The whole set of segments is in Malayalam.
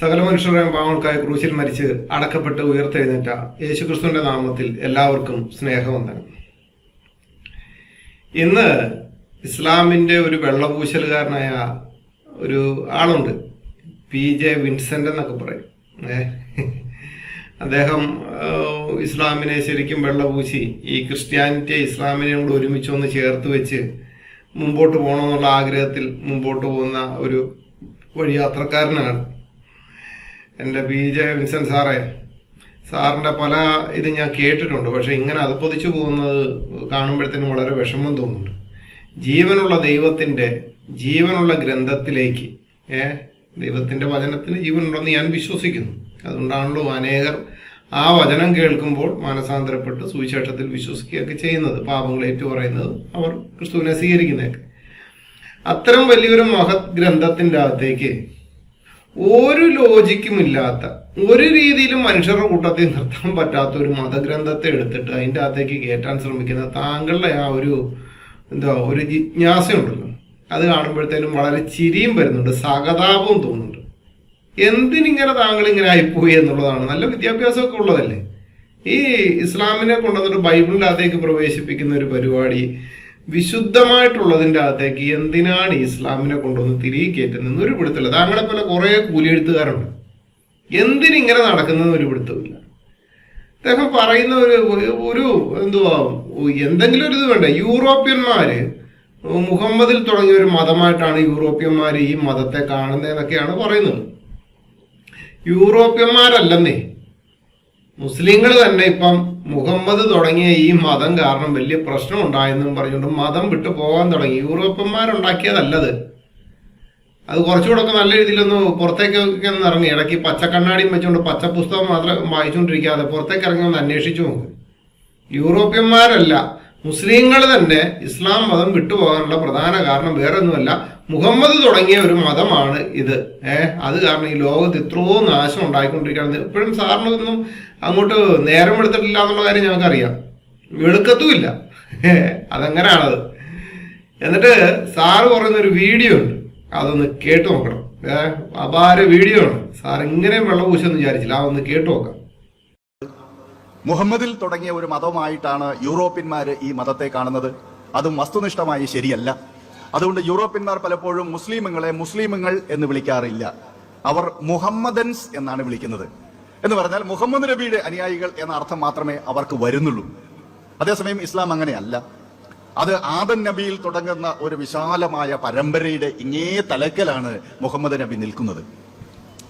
സകല മനുഷ്യരുടെയും പാവങ്ങൾക്കായി ക്രൂശിൽ മരിച്ച് അടക്കപ്പെട്ട് ഉയർത്തെഴുന്നേറ്റ യേശുക്രിസ്തുവിന്റെ നാമത്തിൽ എല്ലാവർക്കും സ്നേഹവന്ദനം. ഇന്ന് ഇസ്ലാമിന്റെ ഒരു വെള്ളപൂശലുകാരനായ ഒരു ആളുണ്ട്, PJ വിൻസെന്റ് എന്നൊക്കെ പറയും. അദ്ദേഹം ഇസ്ലാമിനെ ശരിക്കും വെള്ളപൂശി ഈ ക്രിസ്ത്യാനിറ്റിയെ ഇസ്ലാമിനെയും കൂടെ ഒരുമിച്ചൊന്ന് ചേർത്ത് വെച്ച് മുമ്പോട്ട് പോകണമെന്നുള്ള ആഗ്രഹത്തിൽ മുമ്പോട്ട് പോകുന്ന ഒരു വഴിയാത്രക്കാരനാണ് എൻ്റെ PJ വിൻസെന്റ് സാറിൻ്റെ പല ഇത് ഞാൻ കേട്ടിട്ടുണ്ട്. പക്ഷെ ഇങ്ങനെ അതപ്പൊതിച്ചു പോകുന്നത് കാണുമ്പോഴത്തേനും വളരെ വിഷമം തോന്നുന്നുണ്ട്. ജീവനുള്ള ദൈവത്തിൻ്റെ ജീവനുള്ള ഗ്രന്ഥത്തിലേക്ക് ദൈവത്തിൻ്റെ വചനത്തിന് ജീവനുണ്ടെന്ന് ഞാൻ വിശ്വസിക്കുന്നു. അതുകൊണ്ടാണല്ലോ അനേകർ ആ വചനം കേൾക്കുമ്പോൾ മാനസാന്തരപ്പെട്ട് സുവിശേഷത്തിൽ വിശ്വസിക്കുകയൊക്കെ ചെയ്യുന്നത്, പാപങ്ങൾ ഏറ്റുപറയുന്നത്, അവർ ക്രിസ്തുവിനെ സ്വീകരിക്കുന്നതൊക്കെ. അത്തരം വലിയൊരു മഹത് ഗ്രന്ഥത്തിൻ്റെ അകത്തേക്ക് ഒരു ലോജിക്കുമില്ലാത്ത, ഒരു രീതിയിലും മനുഷ്യരുടെ കൂട്ടത്തിൽ നിർത്താൻ പറ്റാത്ത ഒരു മതഗ്രന്ഥത്തെ എടുത്തിട്ട് അതിൻ്റെ അകത്തേക്ക് കയറ്റാൻ ശ്രമിക്കുന്ന താങ്കളുടെ ആ ഒരു ഒരു ജിജ്ഞാസയുണ്ടല്ലോ, അത് കാണുമ്പോഴത്തേനും വളരെ ചിരിയും വരുന്നുണ്ട്, സഹതാപവും തോന്നുന്നുണ്ട്. എന്തിനിങ്ങനെ താങ്കൾ ഇങ്ങനെ ആയിപ്പോയി എന്നുള്ളതാണ്. നല്ല വിദ്യാഭ്യാസമൊക്കെ ഉള്ളതല്ലേ. ഈ ഇസ്ലാമിനെ കൊണ്ടുവന്നിട്ട് ബൈബിളിൻ്റെ അകത്തേക്ക് പ്രവേശിപ്പിക്കുന്ന ഒരു പരിപാടി, വിശുദ്ധമായിട്ടുള്ളതിൻ്റെ അകത്തേക്ക് എന്തിനാണ് ഈ ഇസ്ലാമിനെ കൊണ്ടുവന്ന് തിരികെ കയറ്റുന്നത് ഒരു പിടുത്തമില്ല. താങ്കളെ പോലെ കുറെ കൂലിയെഴുത്തുകാരുണ്ട്, എന്തിനിങ്ങനെ നടക്കുന്നതെന്ന് ഒരു പിടുത്തമില്ല. അദ്ദേഹം പറയുന്ന ഒരു എന്തെങ്കിലും ഒരു ഇത് വേണ്ട. യൂറോപ്യന്മാര് മുഹമ്മദിൽ തുടങ്ങിയ ഒരു മതമായിട്ടാണ് യൂറോപ്യന്മാർ ഈ മതത്തെ കാണുന്നതെന്നൊക്കെയാണ് പറയുന്നത്. യൂറോപ്യന്മാരല്ലെന്നേ, മുസ്ലിങ്ങൾ തന്നെ ഇപ്പം മുഹമ്മദ് തുടങ്ങിയ ഈ മതം കാരണം വലിയ പ്രശ്നം ഉണ്ടായെന്നും പറഞ്ഞുകൊണ്ട് മതം വിട്ടു പോകാൻ തുടങ്ങി. യൂറോപ്യന്മാരുണ്ടാക്കിയതല്ലത്. അത് കുറച്ചുകൂടെ ഒക്കെ നല്ല രീതിയിലൊന്ന് പുറത്തേക്കൊക്കെ ഒന്ന് ഇറങ്ങി, ഇടയ്ക്ക് പച്ചക്കണ്ണാടിയും വെച്ചുകൊണ്ട് പച്ച പുസ്തകം മാത്രം വായിച്ചുകൊണ്ടിരിക്കാതെ പുറത്തേക്ക് ഇറങ്ങി ഒന്ന് അന്വേഷിച്ചു നോക്ക്. യൂറോപ്യന്മാരല്ല, മുസ്ലിങ്ങൾ തന്നെ ഇസ്ലാം മതം വിട്ടുപോകാനുള്ള പ്രധാന കാരണം വേറെ ഒന്നുമല്ല, മുഹമ്മദ് തുടങ്ങിയ ഒരു മതമാണ് ഇത്. അത് കാരണം ഈ ലോകത്ത് ഇത്രയോ നാശം ഉണ്ടായിക്കൊണ്ടിരിക്കുകയാണ്. ഇപ്പോഴും സാറിനൊന്നും അങ്ങോട്ട് നേരം എടുത്തിട്ടില്ല എന്നുള്ള കാര്യം ഞങ്ങൾക്കറിയാം, വെളുക്കത്തുമില്ല. അതെങ്ങനെയാണത്. എന്നിട്ട് സാറ് പറയുന്ന ഒരു വീഡിയോ ഉണ്ട്, അതൊന്ന് കേട്ടു നോക്കണം. അപാര വീഡിയോ ആണ്. സാർ ഇങ്ങനെ വെള്ളപൂശെന്ന് വിചാരിച്ചില്ല, അതൊന്ന് കേട്ടു നോക്കാം. മുഹമ്മദിൽ തുടങ്ങിയ ഒരു മതമായിട്ടാണ് യൂറോപ്യന്മാർ ഈ മതത്തെ കാണുന്നത്. അതും വസ്തുനിഷ്ഠമായി ശരിയല്ല. അതുകൊണ്ട് യൂറോപ്യന്മാർ പലപ്പോഴും മുസ്ലിമുകളെ മുസ്ലിമുകൾ എന്ന് വിളിക്കാറില്ല, അവർ മുഹമ്മദൻസ് എന്നാണ് വിളിക്കുന്നത്. എന്ന് പറഞ്ഞാൽ മുഹമ്മദ് നബിയുടെ അനുയായികൾ എന്ന അർത്ഥം മാത്രമേ അവർക്ക് വരുന്നുള്ളൂ. അതേസമയം ഇസ്ലാം അങ്ങനെയല്ല. അത് ആദം നബിയിൽ തുടങ്ങുന്ന ഒരു വിശാലമായ പരമ്പരയുടെ ഇങ്ങേ തലക്കലാണ് മുഹമ്മദ് നബി നിൽക്കുന്നത്.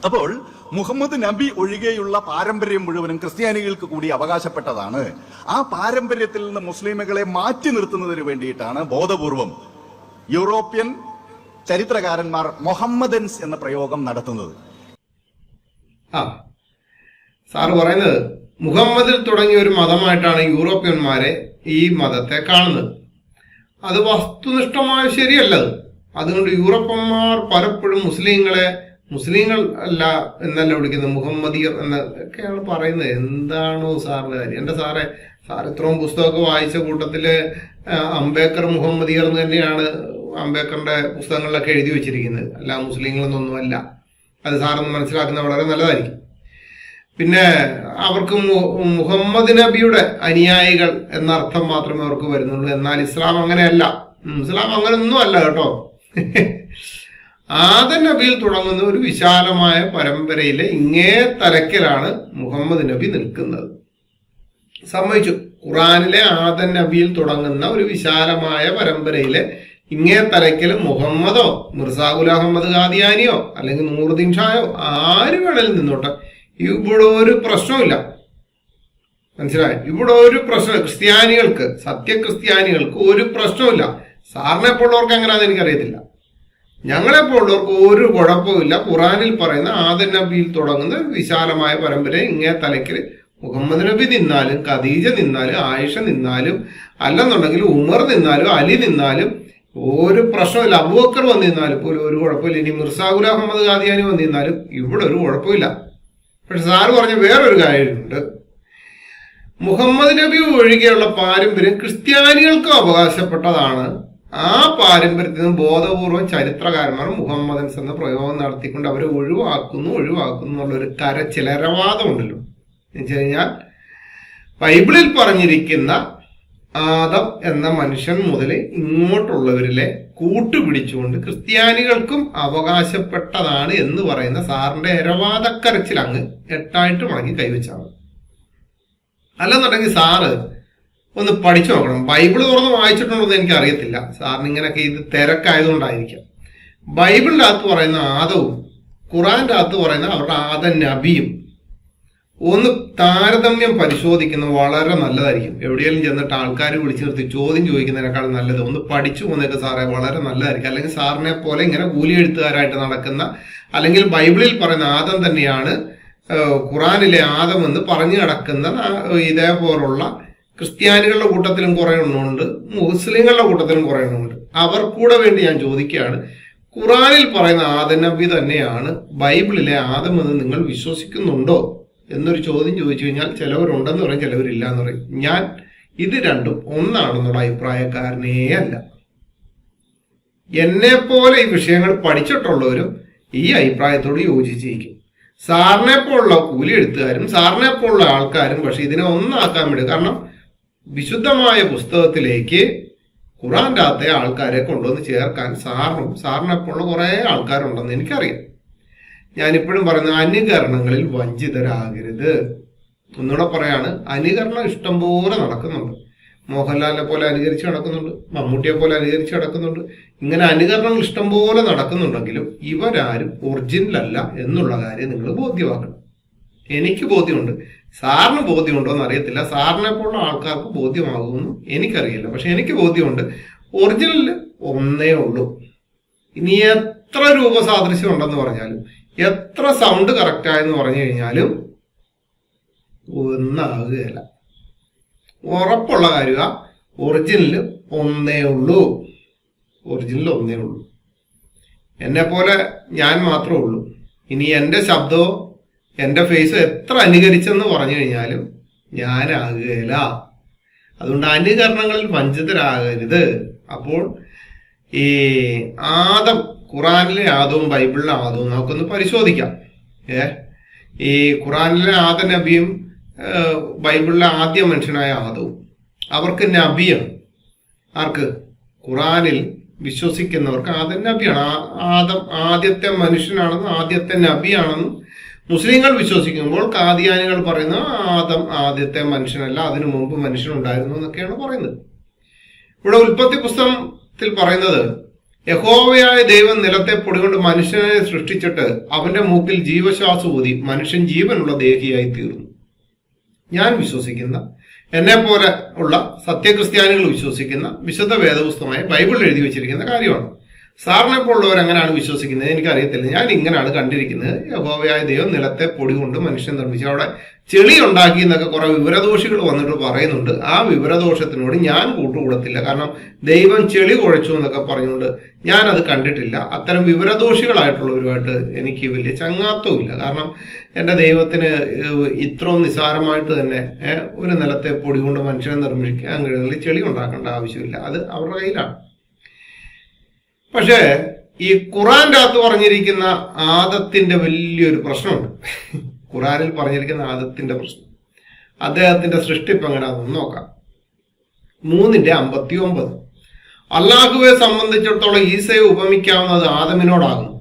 അപ്പോൾ മുഹമ്മദ് നബി ഒഴികെയുള്ള പാരമ്പര്യം മുഴുവനും ക്രിസ്ത്യാനികൾക്ക് കൂടി അവകാശപ്പെട്ടതാണ്. ആ പാരമ്പര്യത്തിൽ നിന്ന് മുസ്ലിമുകളെ മാറ്റി നിർത്തുന്നതിന് വേണ്ടിയിട്ടാണ് ബോധപൂർവം യൂറോപ്യൻ ചരിത്രകാരന്മാർ മുഹമ്മദൻസ് എന്ന പ്രയോഗം നടത്തുന്നത്. സാറ് പറയുന്നത് മുഹമ്മദിൽ തുടങ്ങിയ ഒരു മതമായിട്ടാണ് യൂറോപ്യന്മാരെ ഈ മതത്തെ കാണുന്നത്. അത് വസ്തുനിഷ്ഠമായ ശരിയല്ലത്. അതുകൊണ്ട് യൂറോപ്യന്മാർ പലപ്പോഴും മുസ്ലിങ്ങൾ അല്ല എന്നല്ല വിളിക്കുന്നത്, മുഹമ്മദിയർ എന്നൊക്കെയാണ് പറയുന്നത്. എന്താണോ സാറിന്റെ കാര്യം? എന്റെ സാർ ഇത്രയും പുസ്തകമൊക്കെ വായിച്ച കൂട്ടത്തില് അംബേദ്കർ മുഹമ്മദിയർ എന്ന് തന്നെയാണ് അംബേദ്കറിന്റെ പുസ്തകങ്ങളിലൊക്കെ എഴുതി വെച്ചിരിക്കുന്നത്, അല്ല മുസ്ലിങ്ങളെന്നൊന്നുമല്ല. അത് സാറൊന്ന് മനസ്സിലാക്കുന്നത് വളരെ നല്ലതായിരിക്കും. പിന്നെ അവർക്ക് മുഹമ്മദ് നബിയുടെ അനുയായികൾ എന്നർത്ഥം മാത്രമേ അവർക്ക് വരുന്നുള്ളൂ. എന്നാൽ ഇസ്ലാം അങ്ങനെയല്ല. ഇസ്ലാം അങ്ങനെയൊന്നും അല്ല കേട്ടോ. ആദം നബിയിൽ തുടങ്ങുന്ന ഒരു വിശാലമായ പരമ്പരയിലെ ഇങ്ങേ തലക്കിലാണ് മുഹമ്മദ് നബി നിൽക്കുന്നത്. സമ്മതിച്ചു. ഖുറാനിലെ ആദം നബിയിൽ തുടങ്ങുന്ന ഒരു വിശാലമായ പരമ്പരയിലെ ഇങ്ങേ തലക്കിൽ മുഹമ്മദോ മിർസാ ഗുലാം അഹമ്മദ് ഖാദിയാനിയോ അല്ലെങ്കിൽ നൂറുദ്ദീൻ ഷായോ ആര് വേണേലും നിന്നോട്ടെ, ഇവിടെ ഒരു പ്രശ്നമില്ല. മനസ്സിലായി? ഇവിടെ ഒരു പ്രശ്നം ക്രിസ്ത്യാനികൾക്ക്, സത്യക്രിസ്ത്യാനികൾക്ക് ഒരു പ്രശ്നമില്ല. സാറിനെ പോലുള്ളവർക്ക് എങ്ങനെയാണെന്ന് എനിക്കറിയത്തില്ല. ഞങ്ങളെപ്പോലുള്ളവർക്ക് ഒരു കുഴപ്പമില്ല. ഖുറാനിൽ പറയുന്ന ആദം നബിയിൽ തുടങ്ങുന്ന വിശാലമായ പരമ്പര ഇങ്ങേ തലക്കിൽ മുഹമ്മദ് നബി നിന്നാലും ഖദീജ നിന്നാലും ആയിഷ നിന്നാലും അല്ലെന്നുണ്ടെങ്കിൽ ഉമർ നിന്നാലും അലി നിന്നാലും ഒരു പ്രശ്നമില്ല. അബൂബക്കർ വന്നിരുന്നാലും പോലും ഒരു കുഴപ്പമില്ല. ഇനി മിർസാ ഗുലാം അഹമ്മദ് ഖാദിയാനി വന്നിരുന്നാലും ഇവിടെ ഒരു കുഴപ്പമില്ല. പക്ഷെ സാറ് പറഞ്ഞ വേറൊരു കാര്യമുണ്ട്. മുഹമ്മദ് നബി ഒഴികെയുള്ള പാരമ്പര്യം ക്രിസ്ത്യാനികൾക്കും അവകാശപ്പെട്ടതാണ്. ആ പാരമ്പര്യത്തിൽ നിന്ന് ബോധപൂർവം ചരിത്രകാരന്മാർ മുഹമ്മദൻസ് എന്ന പ്രയോഗം നടത്തിക്കൊണ്ട് അവരെ ഒഴിവാക്കുന്നു എന്നുള്ളൊരു കരച്ചിലരവാദം ഉണ്ടല്ലോ. എന്ന് വെച്ച് കഴിഞ്ഞാൽ ബൈബിളിൽ പറഞ്ഞിരിക്കുന്ന ആദം എന്ന മനുഷ്യൻ മുതൽ ഇങ്ങോട്ടുള്ളവരിലെ കൂട്ടുപിടിച്ചുകൊണ്ട് ക്രിസ്ത്യാനികൾക്കും അവകാശപ്പെട്ടതാണ് എന്ന് പറയുന്ന സാറിന്റെ എരവാദക്കരച്ചിൽ അങ്ങ് 8 മടങ്ങി കൈവച്ചാണ്. അല്ലെന്നുണ്ടെങ്കിൽ സാറ് ഒന്ന് പഠിച്ചു നോക്കണം. ബൈബിൾ തുറന്ന് വായിച്ചിട്ടുണ്ടോ എന്ന് എനിക്ക് അറിയത്തില്ല. സാറിന് ഇങ്ങനെയൊക്കെ ഇത് തിരക്കായതുകൊണ്ടായിരിക്കാം. ബൈബിളിന്റെ അകത്ത് പറയുന്ന ആദവും ഖുറാന്റെ അകത്ത് പറയുന്ന അവരുടെ ആദം നബിയും ഒന്ന് താരതമ്യം പരിശോധിക്കുന്നത് വളരെ നല്ലതായിരിക്കും. എവിടെയെങ്കിലും ചെന്നിട്ട് ആൾക്കാർ വിളിച്ചു നിർത്തി ചോദ്യം ചോദിക്കുന്നതിനേക്കാൾ നല്ലത് ഒന്ന് പഠിച്ചു പോകുന്നതൊക്കെ സാറേ വളരെ നല്ലതായിരിക്കും. അല്ലെങ്കിൽ സാറിനെ പോലെ ഇങ്ങനെ കൂലി എഴുത്തുകാരായിട്ട് നടക്കുന്ന, അല്ലെങ്കിൽ ബൈബിളിൽ പറയുന്ന ആദം തന്നെയാണ് ഖുറാനിലെ ആദം എന്ന് പറഞ്ഞു നടക്കുന്ന ഇതേപോലുള്ള ക്രിസ്ത്യാനികളുടെ കൂട്ടത്തിലും കുറെ എണ്ണമുണ്ട്, മുസ്ലിങ്ങളുടെ കൂട്ടത്തിലും കുറെ എണ്ണമുണ്ട്. അവർക്കൂടെ വേണ്ടി ഞാൻ ചോദിക്കുകയാണ്, ഖുറാനിൽ പറയുന്ന ആദം നബി തന്നെയാണ് ബൈബിളിലെ ആദം എന്ന് നിങ്ങൾ വിശ്വസിക്കുന്നുണ്ടോ എന്നൊരു ചോദ്യം ചോദിച്ചു കഴിഞ്ഞാൽ ചിലവരുണ്ടെന്ന് പറയും, ചിലവരില്ല എന്ന് പറയും. ഞാൻ ഇത് രണ്ടും ഒന്നാണെന്നുള്ള അഭിപ്രായക്കാരനേ അല്ല. എന്നെ പോലെ ഈ വിഷയങ്ങൾ പഠിച്ചിട്ടുള്ളവരും ഈ അഭിപ്രായത്തോട് യോജിച്ചിരിക്കും. സാറിനെ പോലുള്ള കൂലി എഴുത്തുകാരും സാറിനെ പോലുള്ള ആൾക്കാരും പക്ഷെ ഇതിനെ ഒന്നാക്കാൻ വേണ്ടി, കാരണം വിശുദ്ധമായ പുസ്തകത്തിലേക്ക് ഖുറാന്റെ അകത്തെ ആൾക്കാരെ കൊണ്ടുവന്ന് ചേർക്കാൻ സാറിനെ പോലുള്ള കുറെ ആൾക്കാരുണ്ടെന്ന് എനിക്കറിയാം. ഞാനിപ്പോഴും പറയുന്നത് അനുകരണങ്ങളിൽ വഞ്ചിതരാകരുത്. ഒന്നുകൂടെ പറയാണ്, അനുകരണം ഇഷ്ടംപോലെ നടക്കുന്നുണ്ട്. മോഹൻലാലിനെ പോലെ അനുകരിച്ച് നടക്കുന്നുണ്ട്, മമ്മൂട്ടിയെ പോലെ അനുകരിച്ച് നടക്കുന്നുണ്ട്. ഇങ്ങനെ അനുകരണങ്ങൾ ഇഷ്ടംപോലെ നടക്കുന്നുണ്ടെങ്കിലും ഇവരാരും ഒറിജിനൽ അല്ല എന്നുള്ള കാര്യം നിങ്ങൾ ബോധ്യമാക്കണം. എനിക്ക് ബോധ്യമുണ്ട്, സാറിന് ബോധ്യമുണ്ടോ എന്ന് അറിയത്തില്ല. സാറിനെ പോലുള്ള ആൾക്കാർക്ക് ബോധ്യമാകുമെന്നും എനിക്കറിയില്ല. പക്ഷെ എനിക്ക് ബോധ്യമുണ്ട്, ഒറിജിനൽ ഒന്നേ ഉള്ളൂ. ഇനി എത്ര രൂപസാദൃശ്യം ഉണ്ടെന്ന് പറഞ്ഞാലും എത്ര സൗണ്ട് കറക്റ്റായെന്ന് പറഞ്ഞു കഴിഞ്ഞാലും ഒന്നാകുകയല്ല. ഉറപ്പുള്ള കാര്യ ഒറിജിനൽ ഒന്നേ ഉള്ളൂ. ഒറിജിനൽ ഒന്നേ ഉള്ളൂ. എന്നെ പോലെ ഞാൻ മാത്രമേ ഉള്ളൂ. ഇനി എൻ്റെ ശബ്ദമോ എൻ്റെ ഫേസോ എത്ര അനുകരിച്ചെന്ന് പറഞ്ഞു കഴിഞ്ഞാലും ഞാനാകുകയില്ല. അതുകൊണ്ട് അനുകരണങ്ങളിൽ വഞ്ചിതരാകരുത്. അപ്പോൾ ഈ ആദം, ഖുറാനിലെ ആദവും ബൈബിളിലെ ആദവും നമുക്കൊന്ന് പരിശോധിക്കാം. ഈ ഖുറാനിലെ ആദം നബിയും ബൈബിളിലെ ആദ്യ മനുഷ്യനായ ആദവും അവർക്ക് നബിയാണ്. ആർക്ക്? ഖുറാനിൽ വിശ്വസിക്കുന്നവർക്ക് ആദം നബിയാണ്. ആദം ആദ്യത്തെ മനുഷ്യനാണെന്നും ആദ്യത്തെ നബിയാണെന്നും മുസ്ലിങ്ങൾ വിശ്വസിക്കുമ്പോൾ കാദിയാനികൾ പറയുന്ന ആദം ആദ്യത്തെ മനുഷ്യനല്ല, അതിനു മുമ്പ് മനുഷ്യനുണ്ടായിരുന്നു എന്നൊക്കെയാണ് പറയുന്നത്. ഇവിടെ ഉൽപ്പത്തി പുസ്തകത്തിൽ പറയുന്നത്, യഹോവയായ ദൈവം നിലത്തെ പൊടികൊണ്ട് മനുഷ്യനെ സൃഷ്ടിച്ചിട്ട് അവന്റെ മൂക്കിൽ ജീവശ്വാസം ഊതി മനുഷ്യൻ ജീവനുള്ള ദേഹിയായി തീർന്നു. ഞാൻ വിശ്വസിക്കുന്ന, എന്നെ പോലെ ഉള്ള സത്യക്രിസ്ത്യാനികൾ വിശ്വസിക്കുന്ന വിശുദ്ധ വേദപുസ്തകമായ ബൈബിളിൽ എഴുതി വെച്ചിരിക്കുന്ന കാര്യമാണ്. സാറിനെ പോലുള്ളവർ എങ്ങനെയാണ് വിശ്വസിക്കുന്നത് എനിക്കറിയത്തില്ല. ഞാൻ ഇങ്ങനെയാണ് കണ്ടിരിക്കുന്നത്. യഹോവയായ ദൈവം നിലത്തെ പൊടി കൊണ്ട് മനുഷ്യൻ നിർമ്മിച്ചു. അവിടെ ചെളി ഉണ്ടാക്കി എന്നൊക്കെ കുറെ വിവരദോഷികൾ വന്നിട്ട് പറയുന്നുണ്ട്. ആ വിവരദോഷത്തിനോട് ഞാൻ കൂട്ടുകൂടത്തില്ല. കാരണം ദൈവം ചെളി കുഴച്ചു എന്നൊക്കെ പറഞ്ഞുകൊണ്ട് ഞാൻ അത് കണ്ടിട്ടില്ല. അത്തരം വിവരദോഷികളായിട്ടുള്ളവരുമായിട്ട് എനിക്ക് വലിയ ചങ്ങാത്തവും ഇല്ല. കാരണം എൻ്റെ ദൈവത്തിന് ഇത്രയും നിസ്സാരമായിട്ട് തന്നെ ഒരു നിലത്തെ പൊടി കൊണ്ട് മനുഷ്യനെ നിർമ്മിക്കാൻ കഴിയുന്നതിൽ ചെളി ഉണ്ടാക്കേണ്ട ആവശ്യമില്ല. അത് അവരുടെ കയ്യിലാണ്. പക്ഷേ ഈ ഖുറാന്റെ അകത്ത് പറഞ്ഞിരിക്കുന്ന ആദത്തിന്റെ വലിയൊരു പ്രശ്നമുണ്ട്. ഖുറാനിൽ പറഞ്ഞിരിക്കുന്ന ആദത്തിന്റെ പ്രശ്നം, അദ്ദേഹത്തിന്റെ സൃഷ്ടിപ്പ് എങ്ങനെയാണെന്ന് നോക്കാം. 3:59 അല്ലാഹുവെ സംബന്ധിച്ചിടത്തോളം ഈസയെ ഉപമിക്കാവുന്നത് ആദമിനോടാകുന്നു.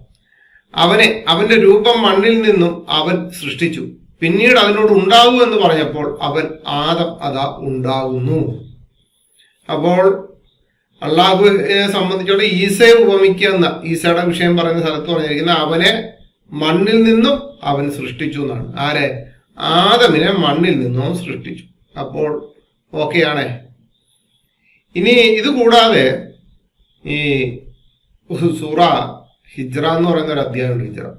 അവന്റെ രൂപം മണ്ണിൽ നിന്നും അവൻ സൃഷ്ടിച്ചു. പിന്നീട് അതിനോട് ഉണ്ടാകൂ എന്ന് പറഞ്ഞപ്പോൾ അവൻ ആദം അതാ ഉണ്ടാകുന്നു. അപ്പോൾ അള്ളാഹുവിനെ സംബന്ധിച്ചോടെ ഈസയെ ഉപമിക്കുന്ന, ഈസയുടെ വിഷയം പറയുന്ന സ്ഥലത്ത് പറഞ്ഞിരിക്കുന്ന അവനെ മണ്ണിൽ നിന്നും അവൻ സൃഷ്ടിച്ചു എന്നാണ്. ആരെ? ആദമിനെ മണ്ണിൽ നിന്നും സൃഷ്ടിച്ചു. അപ്പോൾ ഓക്കെയാണേ. ഇനി ഇത് കൂടാതെ ഈ സൂറ ഹിജ്റ എന്ന് പറയുന്ന ഒരു അധ്യായമുണ്ട്, ഹിജ്റ.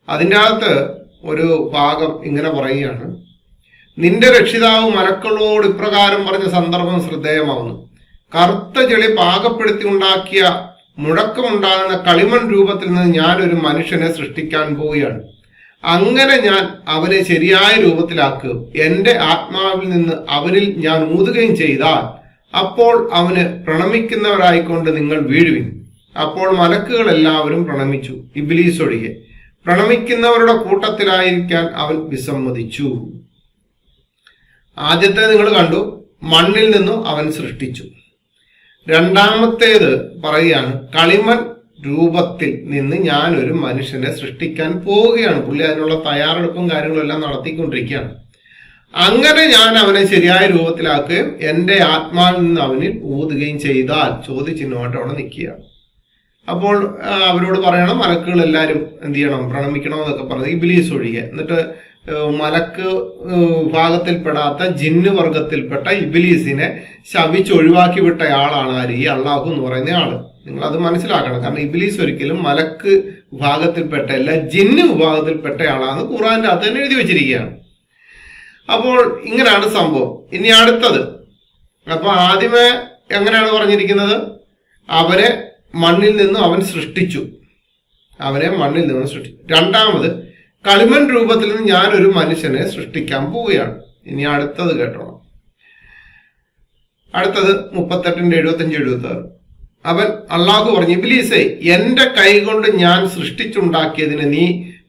അതിൻ്റെ അകത്ത് ഒരു ഭാഗം ഇങ്ങനെ പറയുകയാണ്, നിന്റെ രക്ഷിതാവ് മലക്കളോട് ഇപ്രകാരം പറഞ്ഞ സന്ദർഭം ശ്രദ്ധേയമാവുന്നു. കറുത്ത ചെളി പാകപ്പെടുത്തി ഉണ്ടാക്കിയ മുഴക്കമുണ്ടാകുന്ന കളിമൺ രൂപത്തിൽ നിന്ന് ഞാൻ ഒരു മനുഷ്യനെ സൃഷ്ടിക്കാൻ പോവുകയാണ്. അങ്ങനെ ഞാൻ അവനെ ശരിയായ രൂപത്തിലാക്കുകയും എന്റെ ആത്മാവിൽ നിന്ന് അവനിൽ ഞാൻ ഊതുകയും ചെയ്താൽ അപ്പോൾ അവന് പ്രണമിക്കുന്നവരായിക്കൊണ്ട് നിങ്ങൾ വീഴുവിൻ. അപ്പോൾ മലക്കുകൾ എല്ലാവരും പ്രണമിച്ചു, ഇബ്ലീസ് ഒഴികെ. പ്രണമിക്കുന്നവരുടെ കൂട്ടത്തിലായിരിക്കാൻ അവൻ വിസമ്മതിച്ചു. ആദ്യത്തെ നിങ്ങൾ കണ്ടു, മണ്ണിൽ നിന്നും അവൻ സൃഷ്ടിച്ചു. രണ്ടാമത്തേത് പറയുകയാണ്, കളിമൺ രൂപത്തിൽ നിന്ന് ഞാൻ ഒരു മനുഷ്യനെ സൃഷ്ടിക്കാൻ പോവുകയാണ്. പുള്ളി അതിനുള്ള തയ്യാറെടുപ്പും കാര്യങ്ങളും എല്ലാം നടത്തിക്കൊണ്ടിരിക്കുകയാണ്. അങ്ങനെ ഞാൻ അവനെ ശരിയായ രൂപത്തിലാക്കുകയും എൻ്റെ ആത്മാവിൽ നിന്ന് അവനിൽ ഊതുകയും ചെയ്താൽ ചോദ്യചിഹ്നമായിട്ട് അവിടെ നിൽക്കുകയാണ്. അപ്പോൾ അവരോട് പറയണം, മലക്കുകൾ എല്ലാവരും എന്ത് ചെയ്യണം, പ്രണമിക്കണം എന്നൊക്കെ പറഞ്ഞത് ഇബ്ലീസ് ഒഴികെ. എന്നിട്ട് മലക്ക് വിഭാഗത്തിൽപ്പെടാത്ത ജിന്ന് വർഗത്തിൽപ്പെട്ട ഇബ്ലീസിനെ ശപിച്ചൊഴിവാക്കി വിട്ടയാളാണ് ആര്? ഈ അള്ളാഹു എന്ന് പറയുന്ന ആള്. നിങ്ങൾ അത് മനസ്സിലാക്കണം. കാരണം ഇബ്ലീസ് ഒരിക്കലും മലക്ക് വിഭാഗത്തിൽപ്പെട്ടല്ല, ജിന്ന് വിഭാഗത്തിൽപ്പെട്ടയാളാണ് ഖുർആന്റെ അത് തന്നെ എഴുതി വെച്ചിരിക്കുകയാണ്. അപ്പോൾ ഇങ്ങനെയാണ് സംഭവം. ഇനി അടുത്തത്, അപ്പൊ ആദ്യമേ എങ്ങനെയാണ് പറഞ്ഞിരിക്കുന്നത്? അവനെ മണ്ണിൽ നിന്നും അവൻ സൃഷ്ടിച്ചു, അവനെ മണ്ണിൽ നിന്നും സൃഷ്ടിച്ചു. രണ്ടാമത്, കളിമൺ രൂപത്തിൽ നിന്ന് ഞാനൊരു മനുഷ്യനെ സൃഷ്ടിക്കാൻ പോവുകയാണ്. ഇനി അടുത്തത് കേട്ടോ. അടുത്തത് 38-75-76. അവൻ അള്ളാഹു പറഞ്ഞു, ഇബ്ലീസേ, എന്റെ കൈകൊണ്ട് ഞാൻ സൃഷ്ടിച്ചുണ്ടാക്കിയതിന് നീ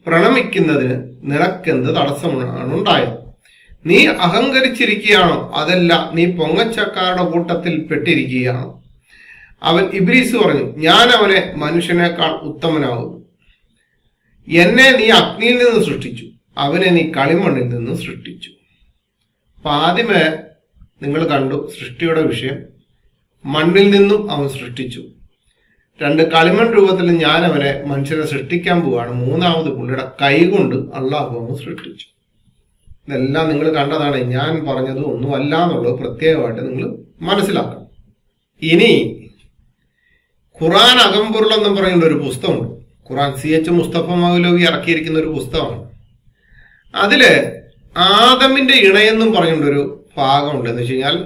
പ്രണമിക്കുന്നതിന് നിനക്കെന്ത് തടസ്സമാണ് ഉണ്ടായത്? നീ അഹങ്കരിച്ചിരിക്കുകയാണോ? അതല്ല, നീ പൊങ്ങച്ചക്കാരുടെ കൂട്ടത്തിൽ പെട്ടിരിക്കുകയാണോ? അവൻ ഇബ്ലീസ് പറഞ്ഞു, ഞാൻ അവനെ മനുഷ്യനേക്കാൾ ഉത്തമനാകുന്നു. എന്നെ നീ അഗ്നിയിൽ നിന്ന് സൃഷ്ടിച്ചു, അവനെ നീ കളിമണ്ണിൽ നിന്ന് സൃഷ്ടിച്ചു. അപ്പൊ ആദ്യമേ നിങ്ങൾ കണ്ടു സൃഷ്ടിയുടെ വിഷയം. മണ്ണിൽ നിന്നും അവൻ സൃഷ്ടിച്ചു. 2, കളിമൺ രൂപത്തിൽ ഞാൻ അവനെ മനുഷ്യനെ സൃഷ്ടിക്കാൻ പോവുകയാണ്. മൂന്നാമത്, പുള്ളിയുടെ കൈകൊണ്ട് അള്ളാഹു അവൻ സൃഷ്ടിച്ചു. ഇതെല്ലാം നിങ്ങൾ കണ്ടതാണ്. ഞാൻ പറഞ്ഞത് ഒന്നുമല്ല എന്നുള്ളത് പ്രത്യേകമായിട്ട് നിങ്ങൾ മനസ്സിലാക്കണം. ഇനി ഖുർആൻ അകമ്പൊരുളെന്നും പറയുന്ന ഒരു പുസ്തകമുണ്ട്. ഖുർആൻ CH മുസ്തഫ മൗലവി ഇറക്കിയിരിക്കുന്ന ഒരു പുസ്തകമാണ്. അതില് ആദമിന്റെ ഇണയെന്നും പറയുന്നൊരു ഭാഗമുണ്ട്. എന്ന് വെച്ച് കഴിഞ്ഞാൽ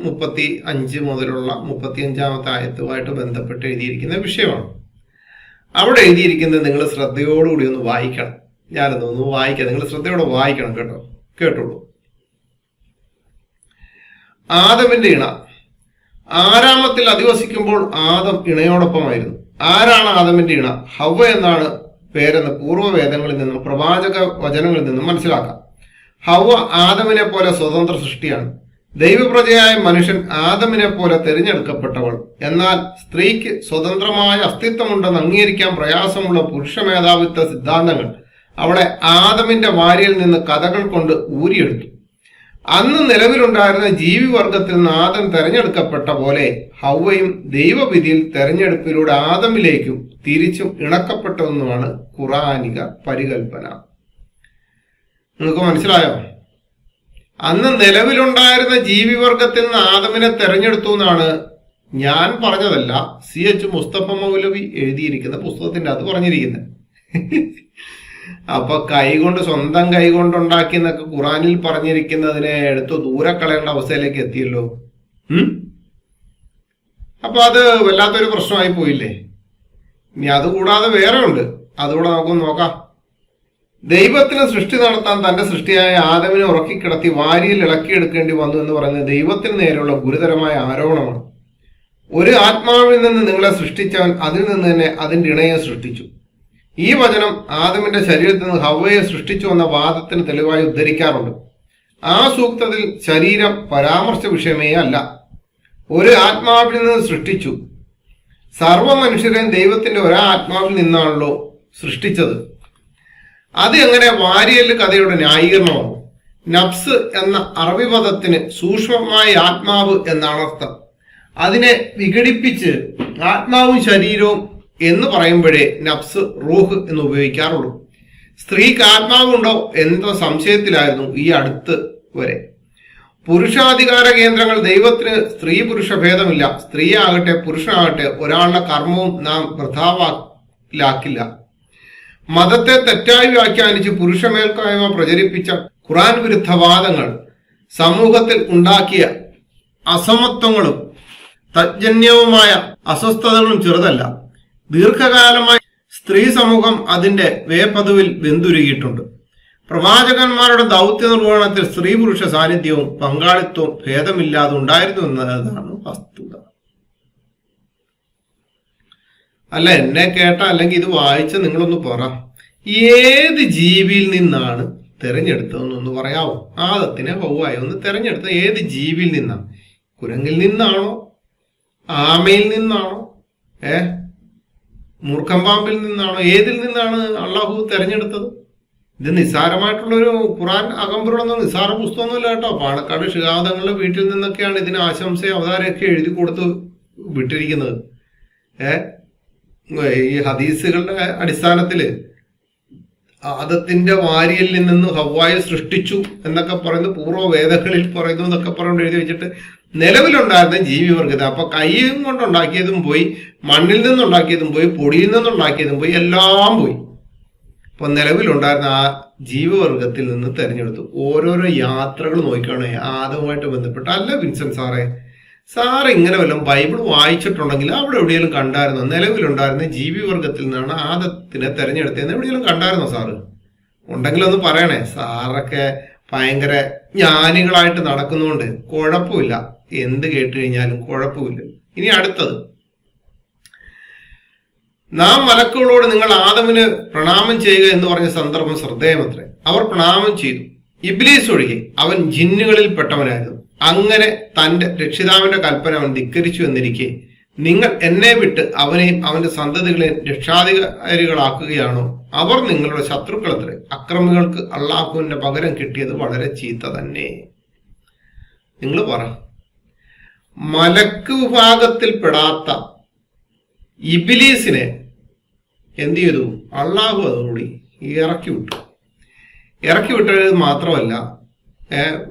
35 മുതലുള്ള 35-ാമത്തെ ആയത്തുമായിട്ട് ബന്ധപ്പെട്ട് എഴുതിയിരിക്കുന്ന വിഷയമാണ്. അവിടെ എഴുതിയിരിക്കുന്നത് നിങ്ങൾ ശ്രദ്ധയോടുകൂടി ഒന്ന് വായിക്കണം. ഞാനൊന്ന് വായിക്കാം, നിങ്ങൾ ശ്രദ്ധയോടെ വായിക്കണം കേട്ടോ. കേട്ടോളൂ. ആദമിന്റെ ഇണ. ആരാമത്തിൽ അധിവസിക്കുമ്പോൾ ആദം ഇണയോടൊപ്പമായിരുന്നു. ആരാണ് ആദമിന്റെ ഇണ? ഹവ്വ എന്നാണ് പേരെന്ന് പൂർവ്വവേദങ്ങളിൽ നിന്നും പ്രവാചക വചനങ്ങളിൽ നിന്നും മനസ്സിലാക്കാം. ഹവ്വ ആദമിനെ പോലെ സ്വതന്ത്ര സൃഷ്ടിയാണ്. ദൈവപ്രജയായ മനുഷ്യൻ ആദമിനെ പോലെ തിരഞ്ഞെടുക്കപ്പെട്ടവൾ. എന്നാൽ സ്ത്രീക്ക് സ്വതന്ത്രമായ അസ്തിത്വമുണ്ടെന്ന് അംഗീകരിക്കാൻ പ്രയാസമുള്ള പുരുഷ മേധാവിത്വ സിദ്ധാന്തങ്ങൾ അവളെ ആദമിന്റെ വാരിയിൽ നിന്ന് കഥകൾ കൊണ്ട് ഊരിയെടുത്തു. അന്ന് നിലവിലുണ്ടായിരുന്ന ജീവിവർഗത്തിൽ നിന്ന് ആദം തെരഞ്ഞെടുക്കപ്പെട്ട പോലെ ഹവ്വയും ദൈവവിധിയിൽ തെരഞ്ഞെടുപ്പിലൂടെ ആദമിലേക്കും തിരിച്ചും ഇണക്കപ്പെട്ടതെന്നുമാണ് ഖുർആനിക പരികൽപ്പന. നിങ്ങൾക്ക് മനസ്സിലായോ? അന്ന് നിലവിലുണ്ടായിരുന്ന ജീവിവർഗത്തിൽ നിന്ന് ആദമിനെ തെരഞ്ഞെടുത്തു എന്നാണ് ഞാൻ പറഞ്ഞതല്ല, CH മുസ്തഫ മൗലവി എഴുതിയിരിക്കുന്ന പുസ്തകത്തിന്റെ അത് പറഞ്ഞിരിക്കുന്നത്. അപ്പൊ കൈകൊണ്ട്, സ്വന്തം കൈകൊണ്ടുണ്ടാക്കി എന്നൊക്കെ ഖുറാനിൽ പറഞ്ഞിരിക്കുന്നതിനെ എടുത്ത് ദൂരെ കളയേണ്ട അവസ്ഥയിലേക്ക് എത്തിയല്ലോ. അപ്പൊ അത് വല്ലാത്തൊരു പ്രശ്നമായി പോയില്ലേ? ഇനി അതുകൂടാതെ വേറെ ഉണ്ട്, അതുകൂടെ നമുക്കൊന്ന് നോക്കാം. ദൈവത്തിന് സൃഷ്ടി നടത്താൻ തന്റെ സൃഷ്ടിയായ ആദമിനെ ഉറക്കിക്കിടത്തി വാരിയിൽ ഇളക്കിയെടുക്കേണ്ടി വന്നു എന്ന് പറയുന്നത് ദൈവത്തിന് നേരെയുള്ള ഗുരുതരമായ ആരോപണമാണ്. ഒരു ആത്മാവിൽ നിന്ന് നിങ്ങളെ സൃഷ്ടിച്ചവൻ അതിൽ നിന്ന് തന്നെ അതിന്റെ ഇണയെ സൃഷ്ടിച്ചു. ഈ വചനം ആദമിന്റെ ശരീരത്തിൽ നിന്ന് ഹവ്വയെ സൃഷ്ടിച്ചു എന്ന വാദത്തിന് തെളിവായി ഉദ്ധരിക്കാറുണ്ട്. ആ സൂക്തത്തിൽ ശരീരം പരാമർശ വിഷയമേ അല്ല. ഒരു ആത്മാവിൽ നിന്ന് സൃഷ്ടിച്ചു. സർവ മനുഷ്യരെയും ദൈവത്തിന്റെ ഒരാ ആത്മാവിൽ നിന്നാണല്ലോ സൃഷ്ടിച്ചത്. അത് എങ്ങനെ വാരിയല് കഥയുടെ ന്യായീകരണമാകും? നഫ്സ് എന്ന അറബി പദത്തിന് സൂക്ഷ്മമായ ആത്മാവ് എന്നാണ് അർത്ഥം. അതിനെ വിഘടിപ്പിച്ച് ആത്മാവും ശരീരവും എന്ന് പറയുമ്പോഴേ നഫ്സ്, റൂഹ് എന്ന് ഉപയോഗിക്കാറുള്ളൂ. സ്ത്രീക്ക് ആത്മാവുണ്ടോ എന്ന സംശയത്തിലായിരുന്നു ഈ അടുത്ത് വരെ. പുരുഷാധികാര കേന്ദ്രങ്ങൾ ദൈവത്തിന് സ്ത്രീ പുരുഷ ഭേദമില്ല. സ്ത്രീ ആകട്ടെ പുരുഷനാകട്ടെ ഒരാളുടെ കർമ്മവും നാം വൃഥാവാക്കില്ല. മതത്തെ തെറ്റായി വ്യാഖ്യാനിച്ച് പുരുഷ മേൽക്കോയ്മ പ്രചരിപ്പിച്ച ഖുർആൻ വിരുദ്ധവാദങ്ങൾ സമൂഹത്തിൽ ഉണ്ടാക്കിയ അസമത്വങ്ങളും തജ്ജന്യവുമായ അസ്വസ്ഥതകളും ചെറുതല്ല. ദീർഘകാലമായി സ്ത്രീ സമൂഹം അതിന്റെ വേപതുവിൽ വെന്തുരുകിയിട്ടുണ്ട്. പ്രവാചകന്മാരുടെ ദൗത്യ നിർവഹണത്തിൽ സ്ത്രീ പുരുഷ സാന്നിധ്യവും പങ്കാളിത്തവും ഭേദമില്ലാതെ ഉണ്ടായിരുന്നു എന്നതാണ് അല്ല, എന്നെ കേട്ട അല്ലെങ്കിൽ ഇത് വായിച്ച നിങ്ങളൊന്ന് പറ, ഏത് ജീവിയിൽ നിന്നാണ് തെരഞ്ഞെടുത്തതെന്നൊന്ന് പറയാവോ? ആദത്തിനെ ഹൗവയെ ഒന്ന് തെരഞ്ഞെടുത്ത ഏത് ജീവിയിൽ നിന്നാണ്? കുരങ്ങിൽ നിന്നാണോ? ആമയിൽ നിന്നാണോ? മൂർഖമ്പാമ്പിൽ നിന്നാണോ? ഏതിൽ നിന്നാണ് അള്ളാഹു തെരഞ്ഞെടുത്തത്? ഇത് നിസ്സാരമായിട്ടുള്ളൊരു ഖുറാൻ അകമ്പുറൊന്നും നിസ്സാര പുസ്തകമൊന്നുമില്ല കേട്ടോ. പാണക്കാട് ശിഹാബ് വീട്ടിൽ നിന്നൊക്കെയാണ് ഇതിന് ആശംസയും അവതാരമൊക്കെ എഴുതി കൊടുത്ത് വിട്ടിരിക്കുന്നത്. ഈ ഹദീസുകളുടെ അടിസ്ഥാനത്തില് ആദത്തിന്റെ വാരിയലിൽ നിന്ന് ഹവ്വായെ സൃഷ്ടിച്ചു എന്നൊക്കെ പറയുന്നത് പൂർവ്വ വേദങ്ങളിൽ പറയുന്നു എന്നൊക്കെ പറഞ്ഞുകൊണ്ട് എഴുതി വെച്ചിട്ട് നിലവിലുണ്ടായിരുന്ന ജീവിവർഗത, അപ്പൊ കൈയും കൊണ്ടുണ്ടാക്കിയതും പോയി, മണ്ണിൽ നിന്നുണ്ടാക്കിയതും പോയി, പൊടിയിൽ നിന്നുണ്ടാക്കിയതും പോയി, എല്ലാം പോയി. അപ്പൊ നിലവിലുണ്ടായിരുന്ന ആ ജീവവർഗത്തിൽ നിന്ന് തെരഞ്ഞെടുത്തു. ഓരോരോ യാത്രകൾ നോക്കിക്കാണ് ആദവുമായിട്ട് ബന്ധപ്പെട്ട്. അല്ല വിൻസെന്റ് സാറ് ഇങ്ങനെ വല്ലതും ബൈബിൾ വായിച്ചിട്ടുണ്ടെങ്കിൽ അവിടെ എവിടെയെങ്കിലും കണ്ടായിരുന്നോ നിലവിലുണ്ടായിരുന്ന ജീവിവർഗത്തിൽ നിന്നാണ് ആദത്തിനെ തെരഞ്ഞെടുത്തതെന്ന് എവിടെയെങ്കിലും കണ്ടായിരുന്നോ സാറ്? ഉണ്ടെങ്കിലൊന്ന് പറയണേ. സാറൊക്കെ ഭയങ്കര ജ്ഞാനികളായിട്ട് നടക്കുന്നതുകൊണ്ട് കുഴപ്പമില്ല, എന്ത് കേട്ട് കഴിഞ്ഞാലും കുഴപ്പമില്ല. ഇനി അടുത്തത്, നാം മലക്കുകളോട് നിങ്ങൾ ആദമിന് പ്രണാമം ചെയ്യുക എന്ന് പറഞ്ഞ സന്ദർഭം ശ്രദ്ധേയമത്രേ. അവർ പ്രണാമം ചെയ്തു, ഇബ്ലീസ് ഒഴികെ, അവൻ ജിന്നുകളിൽ പെട്ടവനായിരുന്നു. അങ്ങനെ തന്റെ രക്ഷിതാവിന്റെ കൽപ്പന അവൻ ധിക്കരിച്ചു എന്നിരിക്കെ നിങ്ങൾ എന്നെ വിട്ട് അവനെയും അവന്റെ സന്തതികളെയും രക്ഷാധികാരികളാക്കുകയാണോ? അവർ നിങ്ങളുടെ ശത്രുക്കളത്രേ. അക്രമികൾക്ക് അള്ളാഹുവിന്റെ പകരം കിട്ടിയത് വളരെ ചീത്ത തന്നെ. നിങ്ങൾ പറ, മലക്ക് വിഭാഗത്തിൽ പെടാത്ത ഇബ്ലീസിനെ എന്ത് ചെയ്തു? അള്ളാഹു അതോടുകൂടി ഇറക്കി വിട്ടത് മാത്രമല്ല,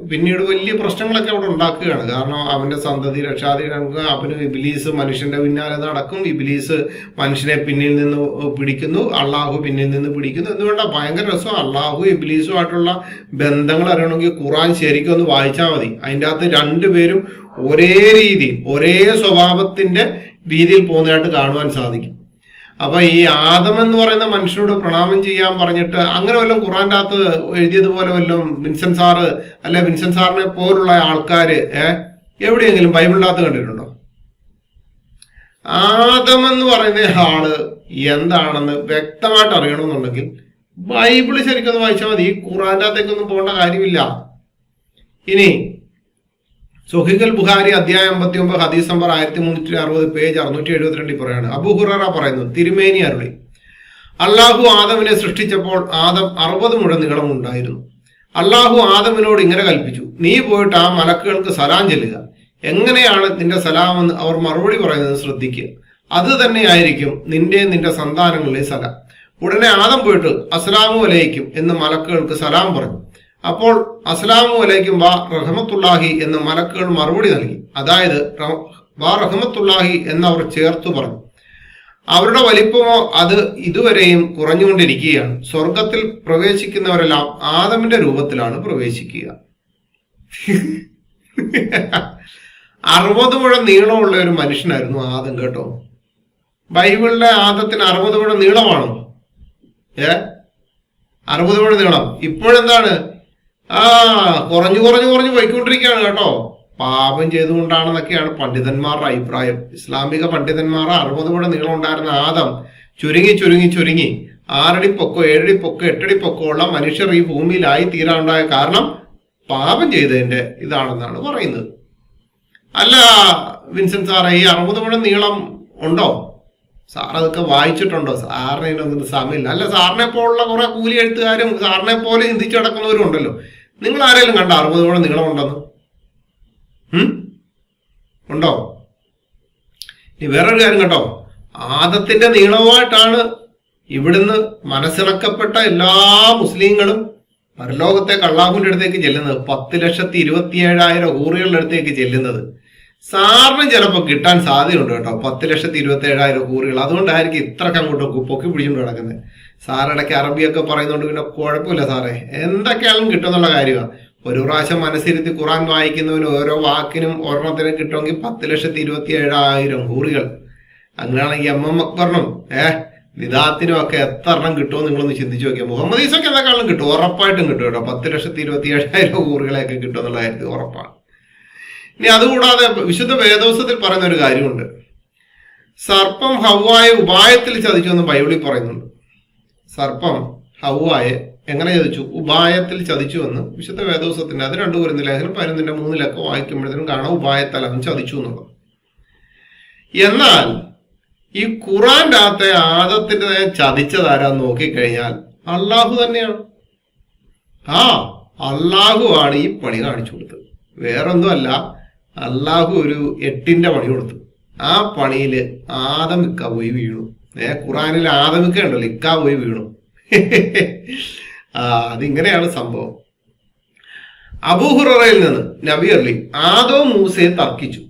പിന്നീട് വലിയ പ്രശ്നങ്ങളൊക്കെ അവിടെ ഉണ്ടാക്കുകയാണ്. കാരണം അവന്റെ സന്തതി രക്ഷാധികാരികൾക്ക് അവന് ഇബ്ലീസ് മനുഷ്യന്റെ പിന്നാലെ നടക്കും, ഇബ്ലീസ് മനുഷ്യനെ പിന്നിൽ നിന്ന് പിടിക്കുന്നു, അള്ളാഹു പിന്നിൽ നിന്ന് പിടിക്കുന്നു. എന്തുകൊണ്ടാ ഭയങ്കര രസം. അള്ളാഹു ഇബ്ലീസുമായിട്ടുള്ള ബന്ധങ്ങൾ അറിയണമെങ്കിൽ ഖുറാൻ ശരിക്കും ഒന്ന് വായിച്ചാൽ മതി. അതിൻ്റെ അകത്ത് രണ്ടുപേരും ഒരേ രീതി, ഒരേ സ്വഭാവത്തിന്റെ രീതിയിൽ പോകുന്നതായിട്ട് കാണുവാൻ സാധിക്കും. അപ്പൊ ഈ ആദം എന്ന് പറയുന്ന മനുഷ്യനോട് പ്രണാമം ചെയ്യാൻ പറഞ്ഞിട്ട് അങ്ങനെ വല്ലതും ഖുറാന്റെ അകത്ത് എഴുതിയതുപോലെ വല്ലതും വിൻസെന്റ് സാറിനെ പോലുള്ള ആൾക്കാര് എവിടെയെങ്കിലും ബൈബിളിനകത്ത് കണ്ടിട്ടുണ്ടോ? ആദം എന്ന് പറയുന്ന ആള് എന്താണെന്ന് വ്യക്തമായിട്ട് അറിയണമെന്നുണ്ടെങ്കിൽ ബൈബിള് ശരിക്കൊന്ന് വായിച്ചാൽ മതി. ഈ ഖുറാന്റെ അകത്തേക്കൊന്നും പോകേണ്ട കാര്യമില്ല. ഇനി സുഹീഖുൽ ബുഖാരി അധ്യായം 59 ഹദീസ് നമ്പർ 1360 പേജ് 672 പറയാണ്. അബൂ ഹുറൈറ പറയുന്നു, തിരുമേനി അരുളി, അള്ളാഹു ആദമിനെ സൃഷ്ടിച്ചപ്പോൾ ആദം 60 മുഴം നീളമുണ്ടായിരുന്നു. അള്ളാഹു ആദമിനോട് ഇങ്ങനെ കൽപ്പിച്ചു, നീ പോയിട്ട് ആ മലക്കുകൾക്ക് സലാം ചെല്ലുക. എങ്ങനെയാണ് നിന്റെ സലാമെന്ന് അവർ മറുപടി പറയുന്നത് ശ്രദ്ധിക്കുക. അത് തന്നെയായിരിക്കും നിന്റെ സന്താനങ്ങളിലെ സലാം. ഉടനെ ആദം പോയിട്ട് അസ്സലാമു അലൈക്കും എന്ന് മലക്കുകൾക്ക് സലാം പറഞ്ഞു. അപ്പോൾ അസ്സലാമു അലൈക്കും വാ റഹ്മത്തുള്ളാഹി എന്ന് മലക്കുകൾ മറുപടി നൽകി. അതായത് വാ റഹ്മത്തുള്ളാഹി എന്നവർ ചേർത്തു പറഞ്ഞു. അവരുടെ വലിപ്പമോ അത് ഇതുവരെയും കുറഞ്ഞുകൊണ്ടിരിക്കുകയാണ്. സ്വർഗത്തിൽ പ്രവേശിക്കുന്നവരെല്ലാം ആദമിന്റെ രൂപത്തിലാണ് പ്രവേശിക്കുക. 60 മുഴം നീളമുള്ള ഒരു മനുഷ്യനായിരുന്നു ആദം കേട്ടോ. ബൈബിളിലെ ആദത്തിന് 60 മുഴം നീളമാണോ? 60 മുഴം നീളം. ഇപ്പോഴെന്താണ്? കുറഞ്ഞു പോയിക്കൊണ്ടിരിക്കുകയാണ് കേട്ടോ. പാപം ചെയ്തുകൊണ്ടാണെന്നൊക്കെയാണ് പണ്ഡിതന്മാരുടെ അഭിപ്രായം. ഇസ്ലാമിക പണ്ഡിതന്മാർ 60 മുഴം നീളം ഉണ്ടായിരുന്ന ആദം ചുരുങ്ങി 6 അടി പൊക്കോ 7 അടി പൊക്കോ 8 അടി പൊക്കോ ഉള്ള മനുഷ്യർ ഈ ഭൂമിയിലായി തീരാനുണ്ടായ കാരണം പാപം ചെയ്തതിന്റെ ഇതാണെന്നാണ് പറയുന്നത്. അല്ല വിൻസെന്റ് സാറേ, ഈ 60 മുഴം നീളം ഉണ്ടോ? സാർ അതൊക്കെ വായിച്ചിട്ടുണ്ടോ? സാറിന് ഇതിനൊന്നും സമയമില്ല. അല്ല, സാറിനെ പോലുള്ള കുറെ കൂലി എഴുത്തുകാരും സാറിനെ പോലെ ചിന്തിച്ചു നടക്കുന്നവരും ഉണ്ടല്ലോ. നിങ്ങൾ ആരെങ്കിലും കണ്ടോ 60 മുഴം നീളം ഉണ്ടെന്ന്? ഉണ്ടോ? ഇനി വേറൊരു കാര്യം കേട്ടോ, ആദത്തിന്റെ നീളവുമായിട്ടാണ് ഇവിടുന്ന് മനസ്സിറക്കപ്പെട്ട എല്ലാ മുസ്ലിങ്ങളും പരലോകത്തേക്ക് അള്ളാഹുവിന്റെ അടുത്തേക്ക് ചെല്ലുന്നത്. 10,27,000 ഹൂറികളുടെ അടുത്തേക്ക് ചെല്ലുന്നത്. സാറിന് ചിലപ്പോൾ കിട്ടാൻ സാധ്യതയുണ്ട് കേട്ടോ 10,27,000 ഹൂറികൾ. അതുകൊണ്ടായിരിക്കും ഇത്രക്ക് അങ്ങോട്ട് പൊക്കി പിടിച്ചുകൊണ്ട് കിടക്കുന്നത്. സാറിടയ്ക്ക് അറബിയൊക്കെ പറയുന്നതുകൊണ്ട് പിന്നെ കുഴപ്പമില്ല സാറേ, എന്തൊക്കെയാണെങ്കിലും കിട്ടുന്നുള്ള കാര്യമാണ്. ഒരു പ്രാവശ്യം മനസ്സിരുത്തി ഖുറാൻ വായിക്കുന്നവന് ഓരോ വാക്കിനും ഒരെണ്ണത്തിനും കിട്ടുമെങ്കിൽ 10,27,000 ഹൂറികൾ. അങ്ങനെയാണെങ്കിൽ MM അക്ബറിനും നിദാത്തിനും ഒക്കെ എത്ര എണ്ണം കിട്ടുമോ നിങ്ങളൊന്ന് ചിന്തിച്ചു നോക്കിയാൽ. മുഹമ്മദ് ഈസൊക്കെ എന്തൊക്കെയാണെങ്കിലും കിട്ടും, ഉറപ്പായിട്ടും കിട്ടും കേട്ടോ. 10,27,000 ഹൂറികളെയൊക്കെ കിട്ടുമെന്നുള്ള കാര്യത്തിൽ ഉറപ്പാണ്. ഇനി അതുകൂടാതെ വിശുദ്ധ വേദോസത്തിൽ പറയുന്ന ഒരു കാര്യമുണ്ട്, സർപ്പം ഹവ്വായെ ഉപായത്തിൽ ചതിച്ചു എന്ന് ബൈബിളിൽ പറയുന്നുണ്ട്. സർപ്പം ഹവ്വായെ എങ്ങനെ ചതിച്ചു? ഉപായത്തിൽ ചതിച്ചു എന്ന് വിശുദ്ധ വേദോസത്തിന്റെ അത് 2 കൊരിന്ത്യർ ലേഖനം 11:3 വായിക്കുമ്പോഴത്തേനും കാണാം ഉപായത്താൽ അവൻ ചതിച്ചു എന്നുള്ളത്. എന്നാൽ ഈ ഖുറാന്റെ അകത്തെ ആദത്തിന്റെ ചതിച്ചതാരാന്ന് നോക്കിക്കഴിഞ്ഞാൽ അള്ളാഹു തന്നെയാണ്. അള്ളാഹു ആണ് ഈ പണി കാണിച്ചു കൊടുത്തത്. വേറൊന്നുമല്ല, അള്ളാഹു ഒരു 8ന്റെ പണി കൊടുത്തു. ആ പണിയില് ആദം ഇക്ക പോയി വീണു. ഖുറാനിൽ ആദം ഇക്ക ഉണ്ടല്ലോ, ഇക്ക പോയി വീണു. അതിങ്ങനെയാണ് സംഭവം. അബൂ ഹുറൈറയിൽ നിന്ന് നബി അർലി ആദവും മൂസയെ തർക്കിച്ചു.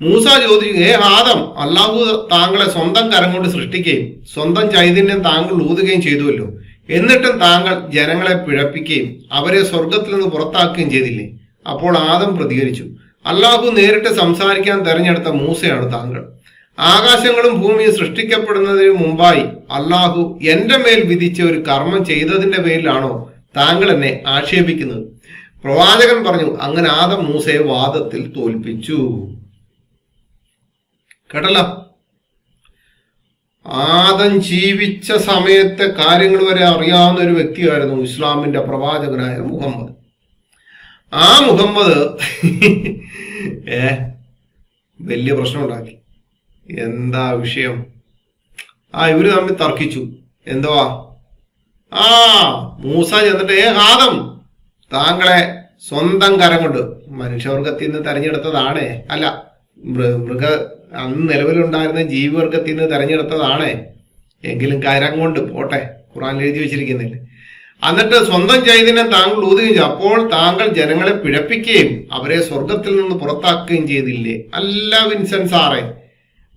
മൂസ ചോദിച്ചു, ആദം, അള്ളാഹു താങ്കളെ സ്വന്തം കരം കൊണ്ട് സൃഷ്ടിക്കുകയും സ്വന്തം ചൈതന്യം താങ്കൾ ഊതുകയും ചെയ്തുവല്ലോ. എന്നിട്ടും താങ്കൾ ജനങ്ങളെ പിഴപ്പിക്കുകയും അവരെ സ്വർഗത്തിൽ നിന്ന് പുറത്താക്കുകയും ചെയ്തില്ലേ? അപ്പോൾ ആദം പ്രതികരിച്ചു, അള്ളാഹു നേരിട്ട് സംസാരിക്കാൻ തെരഞ്ഞെടുത്ത മൂസയാണ് താങ്കൾ. ആകാശങ്ങളും ഭൂമിയും സൃഷ്ടിക്കപ്പെടുന്നതിന് മുമ്പായി അള്ളാഹു എന്റെ മേൽ വിധിച്ച ഒരു കർമ്മം ചെയ്തതിന്റെ പേരിലാണോ താങ്കൾ എന്നെ ആക്ഷേപിക്കുന്നത്? പ്രവാചകൻ പറഞ്ഞു, അങ്ങനെ ആദം മൂസയെ വാദത്തിൽ തോൽപ്പിച്ചു. കേട്ടല്ലോ, ആദം ജീവിച്ച സമയത്തെ കാര്യങ്ങൾ വരെ അറിയാവുന്ന ഒരു വ്യക്തിയായിരുന്നു ഇസ്ലാമിന്റെ പ്രവാചകനായ മുഹമ്മദ്. ആ മുഹമ്മദ് വലിയ പ്രശ്നം ഉണ്ടാക്കി. എന്താ വിഷയം? ഇവര് തമ്മിൽ തർക്കിച്ചു. എന്തുവാ? മൂസ ചെന്നിട്ട്, ആദം, താങ്കളെ സ്വന്തം കരം കൊണ്ട് മനുഷ്യവർഗത്തിൽ നിന്ന് തെരഞ്ഞെടുത്തതാണേ, അല്ല മൃഗ അന്ന് നിലവിലുണ്ടായിരുന്ന ജീവിവർഗത്തിൽ നിന്ന് തെരഞ്ഞെടുത്തതാണേ, എങ്കിലും കരം കൊണ്ട് പോട്ടെ, ഖുറാനിൽ എഴുതി വെച്ചിരിക്കുന്നില്ലേ. എന്നിട്ട് സ്വന്തം ചൈതന്യം താങ്കൾ ഊതുകയും ചെയ്തു. അപ്പോൾ താങ്കൾ ജനങ്ങളെ പിഴപ്പിക്കുകയും അവരെ സ്വർഗത്തിൽ നിന്ന് പുറത്താക്കുകയും ചെയ്തില്ലേ? അല്ല വിൻസെന്റ് സാറേ,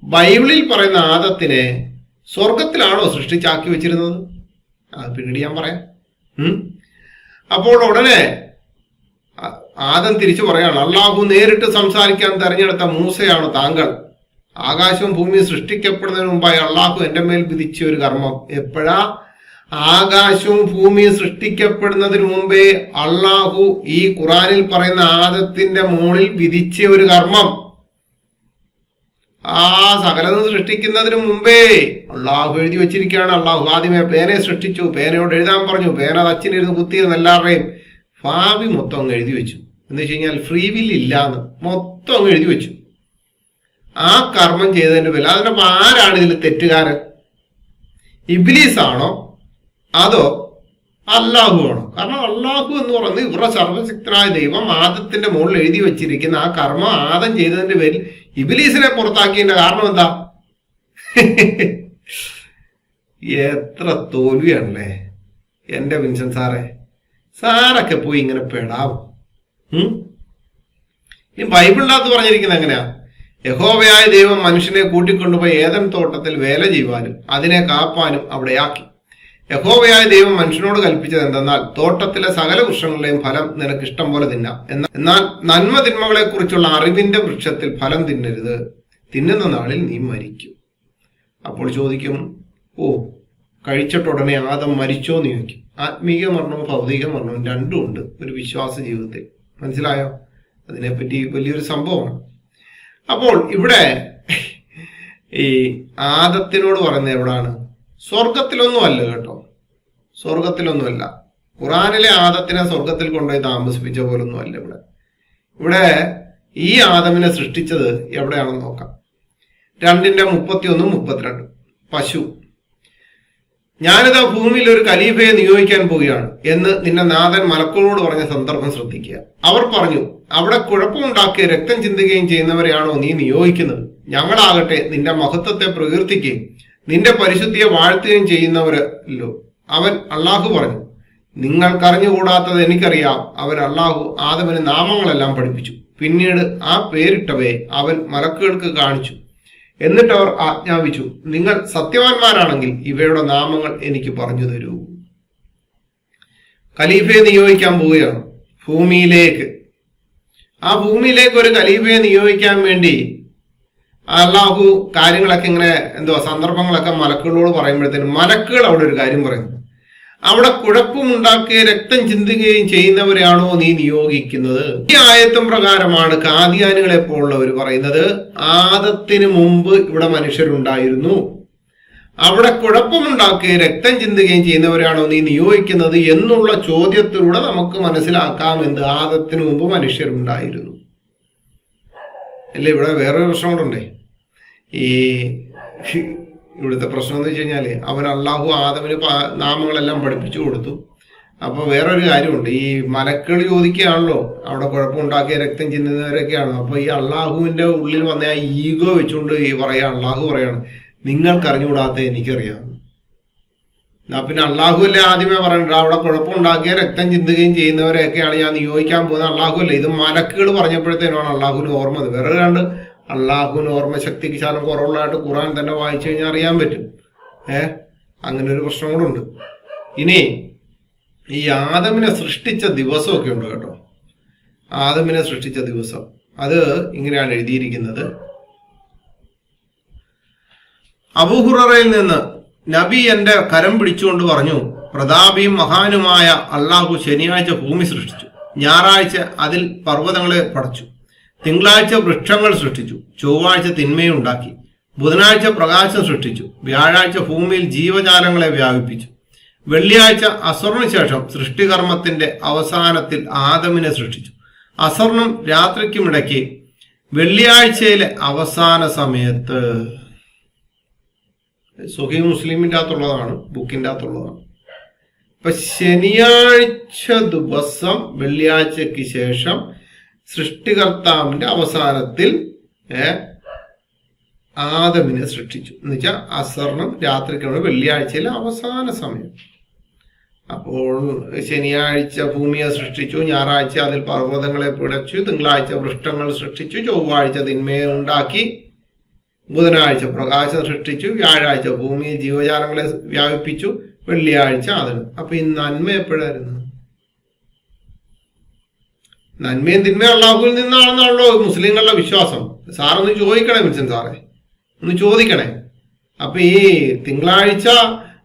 ബൈബിളിൽ പറയുന്ന ആദത്തിനെ സ്വർഗത്തിലാണോ സൃഷ്ടിച്ചാക്കി വെച്ചിരുന്നത്? അത് പിന്നീട് ഞാൻ പറയാം. അപ്പോൾ ഉടനെ ആദം തിരിച്ചു പറയാണ്, അള്ളാഹു നേരിട്ട് സംസാരിക്കാൻ തെരഞ്ഞെടുത്ത മൂസയാണ് താങ്കൾ. ആകാശവും ഭൂമിയും സൃഷ്ടിക്കപ്പെടുന്നതിന് മുമ്പായി അള്ളാഹു എന്റെ മേൽ വിധിച്ച ഒരു കർമ്മം. എപ്പോഴാ? ആകാശവും ഭൂമിയും സൃഷ്ടിക്കപ്പെടുന്നതിന് മുമ്പേ അള്ളാഹു ഈ ഖുറാനിൽ പറയുന്ന ആദത്തിന്റെ മുകളിൽ വിധിച്ച ഒരു കർമ്മം. സകലതും സൃഷ്ടിക്കുന്നതിന് മുമ്പേ അള്ളാഹു എഴുതി വെച്ചിരിക്കുകയാണ്. അള്ളാഹു ആദ്യമേ പേനയെ സൃഷ്ടിച്ചു, പേനയോട് എഴുതാൻ പറഞ്ഞു, പേന അച്ഛനിരുന്ന് കുത്തിയിരുന്ന് എല്ലാവരുടെയും ഭാവി മൊത്തം അങ്ങ് എഴുതി വെച്ചു. എന്ന് വെച്ച് കഴിഞ്ഞാൽ ഫ്രീ വിൽ ഇല്ലാന്ന് മൊത്തം അങ്ങ് എഴുതി വെച്ചു. ആ കർമ്മം ചെയ്തതിന്റെ പേരിൽ അതിനൊപ്പം ആരാണ് ഇതിൽ തെറ്റുകാരൻ? ഇബ്ലീസ് ആണോ അതോ അള്ളാഹു ആണോ? കാരണം അള്ളാഹു എന്ന് പറയുന്നത് ഇവരുടെ സർവശക്തനായ ദൈവം ആദത്തിന്റെ മുകളിൽ എഴുതി വെച്ചിരിക്കുന്ന ആ കർമ്മം ആദം ചെയ്തതിന്റെ പേരിൽ ഇബ്ലീസിനെ പുറത്താക്കിയതിന്റെ കാരണം എന്താ? എത്ര തോൽവിയാണല്ലേ എന്റെ വിൻസെന്റ് സാറേ. സാറൊക്കെ പോയി ഇങ്ങനെ പെടാവും. ഈ ബൈബിളിനകത്ത് പറഞ്ഞിരിക്കുന്നത് എങ്ങനെയാ? യഹോവയായ ദൈവം മനുഷ്യനെ കൂട്ടിക്കൊണ്ടുപോയി ഏദൻ തോട്ടത്തിൽ വേല ചെയ്യുവാനും അതിനെ കാപ്പാനും അവിടെയാക്കി. യഹോവയായ ദൈവം മനുഷ്യനോട് കൽപ്പിച്ചത് എന്തെന്നാൽ, തോട്ടത്തിലെ സകല വൃക്ഷങ്ങളുടെയും ഫലം നിനക്ക് ഇഷ്ടം പോലെ തിന്നാം, എന്നാൽ നന്മ തിന്മകളെ കുറിച്ചുള്ള അറിവിന്റെ വൃക്ഷത്തിൽ ഫലം തിന്നരുത്, തിന്നുന്ന നാളിൽ നീ മരിക്കും. അപ്പോൾ ചോദിക്കും, കഴിച്ചിട്ടുടനെ ആദം മരിച്ചോ എന്ന് ചോദിക്കും. ആത്മീക മരണവും ഭൗതിക മരണവും രണ്ടും ഉണ്ട് ഒരു വിശ്വാസ ജീവിതത്തിൽ. മനസ്സിലായോ? അതിനെപ്പറ്റി വലിയൊരു സംഭവമാണ്. അപ്പോൾ ഇവിടെ ഈ ആദത്തിനോട് പറയുന്നത് എവിടാണ്? സ്വർഗത്തിലൊന്നും അല്ല കേട്ടോ, സ്വർഗത്തിലൊന്നുമല്ല. ഖുറാനിലെ ആദത്തിനെ സ്വർഗത്തിൽ കൊണ്ടുപോയി താമസിപ്പിച്ച പോലൊന്നും അല്ല ഇവിടെ. ഇവിടെ ഈ ആദമിനെ സൃഷ്ടിച്ചത് എവിടെയാണെന്ന് നോക്കാം. 2:31-32 പശു. ഞാനിതാ ഭൂമിയിൽ ഒരു ഖലീഫയെ നിയോഗിക്കാൻ പോവുകയാണ് എന്ന് നിന്റെ നാഥൻ മലക്കുകളോട് പറഞ്ഞ സന്ദർഭം ശ്രദ്ധിക്കുക. അവർ പറഞ്ഞു, അവിടെ കുഴപ്പമുണ്ടാക്കി രക്തം ചിന്തുകയും ചെയ്യുന്നവരെയാണോ നീ നിയോഗിക്കുന്നത്? ഞങ്ങളാകട്ടെ നിന്റെ മഹത്വത്തെ പ്രകീർത്തിക്കുകയും നിന്റെ പരിശുദ്ധിയെ വാഴ്ത്തുകയും ചെയ്യുന്നവരല്ലോ. അവൻ അള്ളാഹു പറഞ്ഞു, നിങ്ങൾക്കറിഞ്ഞുകൂടാത്തത് എനിക്കറിയാം. അവൻ അള്ളാഹു ആദമിന് നാമങ്ങളെല്ലാം പഠിപ്പിച്ചു. പിന്നീട് ആ പേരിട്ടവയെ അവൻ മലക്കുകൾക്ക് കാണിച്ചു. എന്നിട്ട് അവർ ആജ്ഞാപിച്ചു, നിങ്ങൾ സത്യവാന്മാരാണെങ്കിൽ ഇവയുടെ നാമങ്ങൾ എനിക്ക് പറഞ്ഞു തരൂ. ഖലീഫയെ നിയോഗിക്കാൻ പോവുകയാണ് ഭൂമിയിലേക്ക്. ആ ഭൂമിയിലേക്ക് ഒരു ഖലീഫയെ നിയോഗിക്കാൻ വേണ്ടി അള്ളാഹു കാര്യങ്ങളൊക്കെ ഇങ്ങനെ സന്ദർഭങ്ങളൊക്കെ മലക്കുകളോട് പറയുമ്പോഴത്തേനും മലക്കുകൾ അവിടെ ഒരു കാര്യം പറയുന്നു. അവിടെ കുഴപ്പമുണ്ടാക്കുകയും രക്തം ചിന്തുകയും ചെയ്യുന്നവരെയാണോ നീ നിയോഗിക്കുന്നത്? ഈ ആയത്തും പ്രകാരമാണ് കാദിയാനികളെ പോലുള്ളവർ പറയുന്നത് ആദത്തിന് മുമ്പ് ഇവിടെ മനുഷ്യരുണ്ടായിരുന്നു, അവിടെ കുഴപ്പമുണ്ടാക്കുകയും രക്തം ചിന്തുകയും ചെയ്യുന്നവരാണോ നീ നിയോഗിക്കുന്നത് എന്നുള്ള ചോദ്യത്തിലൂടെ നമുക്ക് മനസ്സിലാക്കാം എന്ത് ആദത്തിന് മുമ്പ് മനുഷ്യരുണ്ടായിരുന്നു അല്ലേ. ഇവിടെ വേറൊരു പ്രശ്നം കൊണ്ടുണ്ടേ. ഈ ഇവിടുത്തെ പ്രശ്നം എന്ന് വെച്ച് കഴിഞ്ഞാല് അവൻ അള്ളാഹു ആദമിന് നാമങ്ങളെല്ലാം പഠിപ്പിച്ചു കൊടുത്തു. അപ്പൊ വേറൊരു കാര്യമുണ്ട്, ഈ മലക്കൾ ചോദിക്കുകയാണല്ലോ അവിടെ കുഴപ്പമുണ്ടാക്കിയ രക്തം ചിന്തുന്നവരൊക്കെയാണ്. അപ്പൊ ഈ അള്ളാഹുവിന്റെ ഉള്ളിൽ വന്ന ആ ഈഗോ വെച്ചുകൊണ്ട് ഈ അള്ളാഹു പറയാണ് നിങ്ങൾക്കറിഞ്ഞുകൂടാത്ത എനിക്കറിയാം. പിന്നെ അള്ളാഹു അല്ലേ ആദ്യമേ പറഞ്ഞിട്ട് അവിടെ കുഴപ്പമുണ്ടാക്കിയ രക്തം ചിന്തുകയും ചെയ്യുന്നവരെയൊക്കെയാണ് ഞാൻ നിയോഗിക്കാൻ പോകുന്നത് അള്ളാഹു അല്ലേ. ഇത് മലക്കുകൾ പറഞ്ഞപ്പോഴത്തേനാണ് അള്ളാഹുവിന് ഓർമ്മ. വേറെ കണ്ട് അള്ളാഹുവിന് ഓർമ്മശക്തിക്ക് ശാലം കുറവുള്ളതായിട്ട് ഖുർആൻ തന്നെ വായിച്ചു കഴിഞ്ഞാൽ അറിയാൻ പറ്റും. അങ്ങനെ ഒരു പ്രശ്നം കൂടെ ഉണ്ട്. ഇനി ഈ ആദമിനെ സൃഷ്ടിച്ച ദിവസമൊക്കെ ഉണ്ട് കേട്ടോ. ആദമിനെ സൃഷ്ടിച്ച ദിവസം അത് ഇങ്ങനെയാണ് എഴുതിയിരിക്കുന്നത്. അബൂഹുറയിൽ നിന്ന് നബി എന്റെ കരം പിടിച്ചുകൊണ്ട് പറഞ്ഞു, പ്രതാപിയും മഹാനുമായ അള്ളാഹു ശനിയാഴ്ച ഭൂമി സൃഷ്ടിച്ചു, ഞായറാഴ്ച അതിൽ പർവ്വതങ്ങളെ പടച്ചു, തിങ്കളാഴ്ച വൃക്ഷങ്ങൾ സൃഷ്ടിച്ചു, ചൊവ്വാഴ്ച തിന്മയുണ്ടാക്കി, ബുധനാഴ്ച പ്രകാശം സൃഷ്ടിച്ചു, വ്യാഴാഴ്ച ഭൂമിയിൽ ജീവജാലങ്ങളെ വ്യാപിപ്പിച്ചു, വെള്ളിയാഴ്ച അസറിന് ശേഷം സൃഷ്ടികർമ്മത്തിന്റെ അവസാനത്തിൽ ആദമിനെ സൃഷ്ടിച്ചു. അസറിനും രാത്രിക്കുമിടയ്ക്ക് വെള്ളിയാഴ്ചയിലെ അവസാന സമയത്ത്. സ്വഹീഹ് മുസ്ലിമിന്റെ അകത്തുള്ളതാണ്, ബുക്കിന്റെ അകത്തുള്ളതാണ്. ഇപ്പൊ ശനിയാഴ്ച ദിവസം വെള്ളിയാഴ്ചക്ക് ശേഷം സൃഷ്ടികർത്താവിന്റെ അവസാനത്തിൽ ആദമിനെ സൃഷ്ടിച്ചു എന്ന് വെച്ചാൽ അസറിനും രാത്രിക്കാണ് വെള്ളിയാഴ്ചയിലെ അവസാന സമയം. അപ്പോൾ ശനിയാഴ്ച ഭൂമിയെ സൃഷ്ടിച്ചു, ഞായറാഴ്ച അതിൽ പർവ്വതങ്ങളെ പിടച്ചു, തിങ്കളാഴ്ച വൃഷ്ടങ്ങൾ സൃഷ്ടിച്ചു, ചൊവ്വാഴ്ച തിന്മയെ ഉണ്ടാക്കി, ബുധനാഴ്ച പ്രകാശം സൃഷ്ടിച്ചു, വ്യാഴാഴ്ച ഭൂമിയിൽ ജീവജാലങ്ങളെ വ്യാപിപ്പിച്ചു, വെള്ളിയാഴ്ച അതിന്. അപ്പൊ ഈ നന്മ എപ്പോഴായിരുന്നു? നന്മയും തിന്മയും അള്ളാഹുവിൽ നിന്നാണെന്നാണല്ലോ മുസ്ലിങ്ങളുടെ വിശ്വാസം. സാറൊന്ന് ചോദിക്കണേ, മിൽസൻ സാറേ ഒന്ന് ചോദിക്കണേ. അപ്പൊ ഈ തിങ്കളാഴ്ച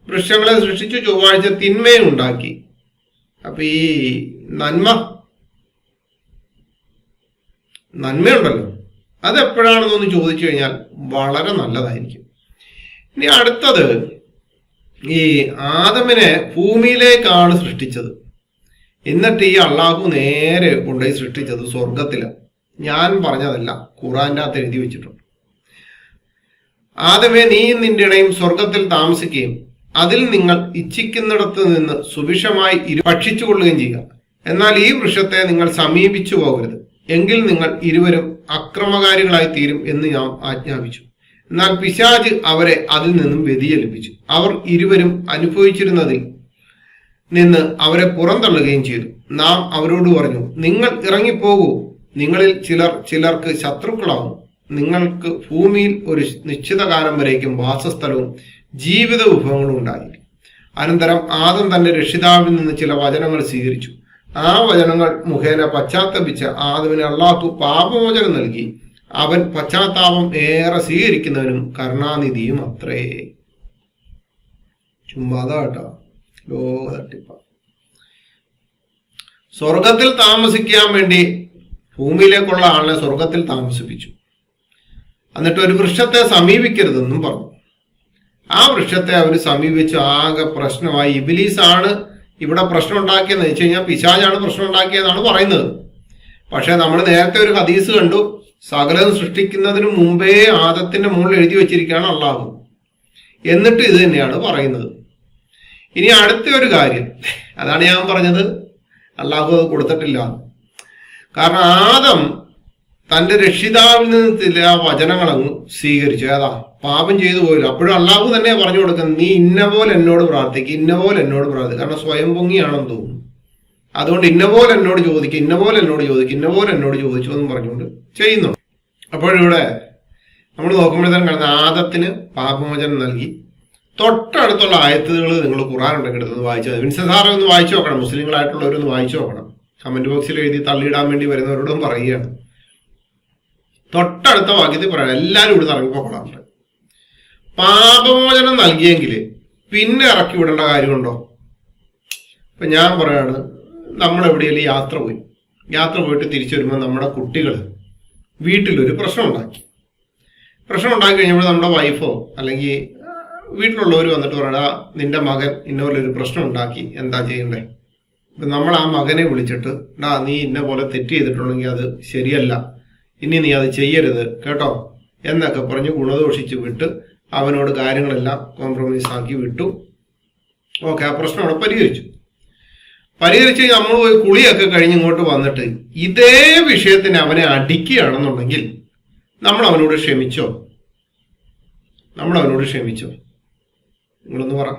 വൃക്ഷങ്ങളെ സൃഷ്ടിച്ചു, ചൊവ്വാഴ്ച തിന്മയും ഉണ്ടാക്കി. അപ്പൊ ഈ നന്മയുണ്ടല്ലോ അതെപ്പോഴാണെന്നൊന്ന് ചോദിച്ചു കഴിഞ്ഞാൽ വളരെ നല്ലതായിരിക്കും. ഇനി അടുത്തത്, ഈ ആദമിനെ ഭൂമിയിലേക്കാണ് സൃഷ്ടിച്ചത്. എന്നിട്ട് ഈ അള്ളാഹു നേരെ കൊണ്ടുപോയി സൃഷ്ടിച്ചത് സ്വർഗത്തിലാണ്. ഞാൻ പറഞ്ഞതല്ല, ഖുറാന്റെ അകത്ത് എഴുതി വെച്ചിട്ടുണ്ട്. ആദമേ, നീയും നിന്റെ ഇണയും സ്വർഗത്തിൽ താമസിക്കുകയും അതിൽ നിങ്ങൾ ഇച്ഛിക്കുന്നിടത്ത് നിന്ന് സുഭിക്ഷമായി ഭക്ഷിച്ചു കൊള്ളുകയും ചെയ്യുക. എന്നാൽ ഈ വൃക്ഷത്തെ നിങ്ങൾ സമീപിച്ചു പോകരുത്, എങ്കിൽ നിങ്ങൾ ഇരുവരും അക്രമകാരികളായി തീരും എന്ന് ഞാൻ ആജ്ഞാപിച്ചു. എന്നാൽ പിശാച് അവരെ അതിൽ നിന്നും വ്യതിചലിപ്പിച്ചു. അവർ ഇരുവരും അനുഭവിച്ചിരുന്നതിൽ നിന്ന് അവരെ പുറന്തള്ളുകയും ചെയ്തു. നാം അവരോട് പറഞ്ഞു, നിങ്ങൾ ഇറങ്ങിപ്പോകൂ, നിങ്ങളിൽ ചിലർക്ക് ശത്രുക്കളാവും. നിങ്ങൾക്ക് ഭൂമിയിൽ ഒരു നിശ്ചിത കാലം വരേക്കും വാസസ്ഥലവും ജീവിത വിഭവങ്ങളും ഉണ്ടായിരിക്കും. അനന്തരം ആദം തന്റെ രക്ഷിതാവിൽ നിന്ന് ചില വചനങ്ങൾ സ്വീകരിച്ചു. ആ വചനങ്ങൾ മുഖേന പശ്ചാത്തപിച്ച ആദമിന് അള്ളാഹു പാപമോചനം നൽകി. അവൻ പശ്ചാത്താപം ഏറെ സ്വീകരിക്കുന്നവനും കരുണാനിധിയും അത്രേ. ചുമ്മാതാട്ടോ, ലോക തട്ടിപ്പ. സ്വർഗത്തിൽ താമസിക്കാൻ വേണ്ടി ഭൂമിയിലേക്കുള്ള ആളിനെ സ്വർഗത്തിൽ താമസിപ്പിച്ചു. എന്നിട്ട് ഒരു വൃക്ഷത്തെ സമീപിക്കരുതെന്നും പറഞ്ഞു. ആ വൃക്ഷത്തെ അവർ സമീപിച്ചു. ആകെ പ്രശ്നമായി. ഇബ്ലീസാണ് ഇവിടെ പ്രശ്നം ഉണ്ടാക്കിയെന്ന് വെച്ച് കഴിഞ്ഞാൽ പിശാചാണ് പ്രശ്നം ഉണ്ടാക്കിയെന്നാണ് പറയുന്നത്. പക്ഷെ നമ്മൾ നേരത്തെ ഒരു ഹദീസ് കണ്ടു, സകലം സൃഷ്ടിക്കുന്നതിന് മുമ്പേ ആദത്തിന്റെ മുകളിൽ എഴുതി വെച്ചിരിക്കുകയാണ് അള്ളാഹു. എന്നിട്ട് ഇത് തന്നെയാണ് പറയുന്നത്. ഇനി അടുത്ത ഒരു കാര്യം, അതാണ് ഞാൻ പറഞ്ഞത് അള്ളാഹു അത് കൊടുത്തിട്ടില്ല. കാരണം ആദം തന്റെ രക്ഷിതാവിൽ നിന്ന് ചില വചനങ്ങളങ്ങ് സ്വീകരിച്ചു. ഏതാ? പാപം ചെയ്തു പോയില്ല. അപ്പോഴും അള്ളാഹു തന്നെ പറഞ്ഞു കൊടുക്കുന്നത്, നീ ഇന്ന പോലെ എന്നോട് പ്രാർത്ഥിക്കും, ഇന്ന പോലെ എന്നോട് പ്രാർത്ഥിക്കും. കാരണം സ്വയം പൊങ്ങിയാണെന്ന് തോന്നുന്നു. അതുകൊണ്ട് ഇന്ന പോലെ എന്നോട് ചോദിക്കും, ഇന്ന പോലെ എന്നോട് ചോദിക്കും, ഇന്ന പോലെ എന്നോട് ചോദിച്ചു എന്നും പറഞ്ഞുകൊണ്ട് ചെയ്യുന്നുണ്ട്. അപ്പോഴിവിടെ നമ്മൾ നോക്കുമ്പോഴത്തേനും കാണുന്ന ആദത്തിന് പാപമോചനം നൽകി. തൊട്ടടുത്തുള്ള ആയത്തുകൾ നിങ്ങൾ ഖുർആൻ ഉണ്ടെങ്കിൽ എടുത്തൊന്ന് വായിച്ചാൽ, വിൻസൻ സാറെ ഒന്ന് വായിച്ചു നോക്കണം, മുസ്ലിങ്ങളായിട്ടുള്ളവരൊന്ന് വായിച്ചു നോക്കണം. കമന്റ് ബോക്സിൽ എഴുതി തള്ളിയിടാൻ വേണ്ടി വരുന്നവരോടും പറയുകയാണ്. തൊട്ടടുത്ത വാക്യത്തിൽ പറയണം, എല്ലാവരും ഇവിടെ ഇറങ്ങിപ്പോക്കടാറുണ്ട്. പാപമോചനം നൽകിയെങ്കിൽ പിന്നെ ഇറക്കി വിടേണ്ട കാര്യമുണ്ടോ? ഇപ്പൊ ഞാൻ പറയാണ്, നമ്മൾ എവിടെയെങ്കിലും യാത്ര പോയിട്ട് തിരിച്ചു വരുമ്പോൾ നമ്മുടെ കുട്ടികൾ വീട്ടിലൊരു പ്രശ്നം ഉണ്ടാക്കി കഴിഞ്ഞപ്പോൾ നമ്മുടെ വൈഫോ അല്ലെങ്കിൽ വീട്ടിലുള്ളവർ വന്നിട്ട് പറയണ, നിന്റെ മകൻ ഇന്നപോലൊരു പ്രശ്നം ഉണ്ടാക്കി, എന്താ ചെയ്യണ്ടേ? ഇപ്പൊ നമ്മൾ ആ മകനെ വിളിച്ചിട്ട്, നീ ഇന്ന പോലെ തെറ്റ് ചെയ്തിട്ടുണ്ടെങ്കിൽ അത് ശരിയല്ല, ഇനി നീ അത് ചെയ്യരുത് കേട്ടോ എന്നൊക്കെ പറഞ്ഞ് ഗുണദോഷിച്ച് വിട്ട് അവനോട് കാര്യങ്ങളെല്ലാം കോംപ്രമൈസ് ആക്കി വിട്ടു. ഓക്കെ, ആ പ്രശ്നം അവിടെ പരിഹരിച്ച് നമ്മൾ പോയി കുളിയൊക്കെ കഴിഞ്ഞ് ഇങ്ങോട്ട് വന്നിട്ട് ഇതേ വിഷയത്തിന് അവനെ അടിക്കുകയാണെന്നുണ്ടെങ്കിൽ നമ്മൾ അവനോട് ക്ഷമിച്ചോ? നിങ്ങളൊന്ന് പറ.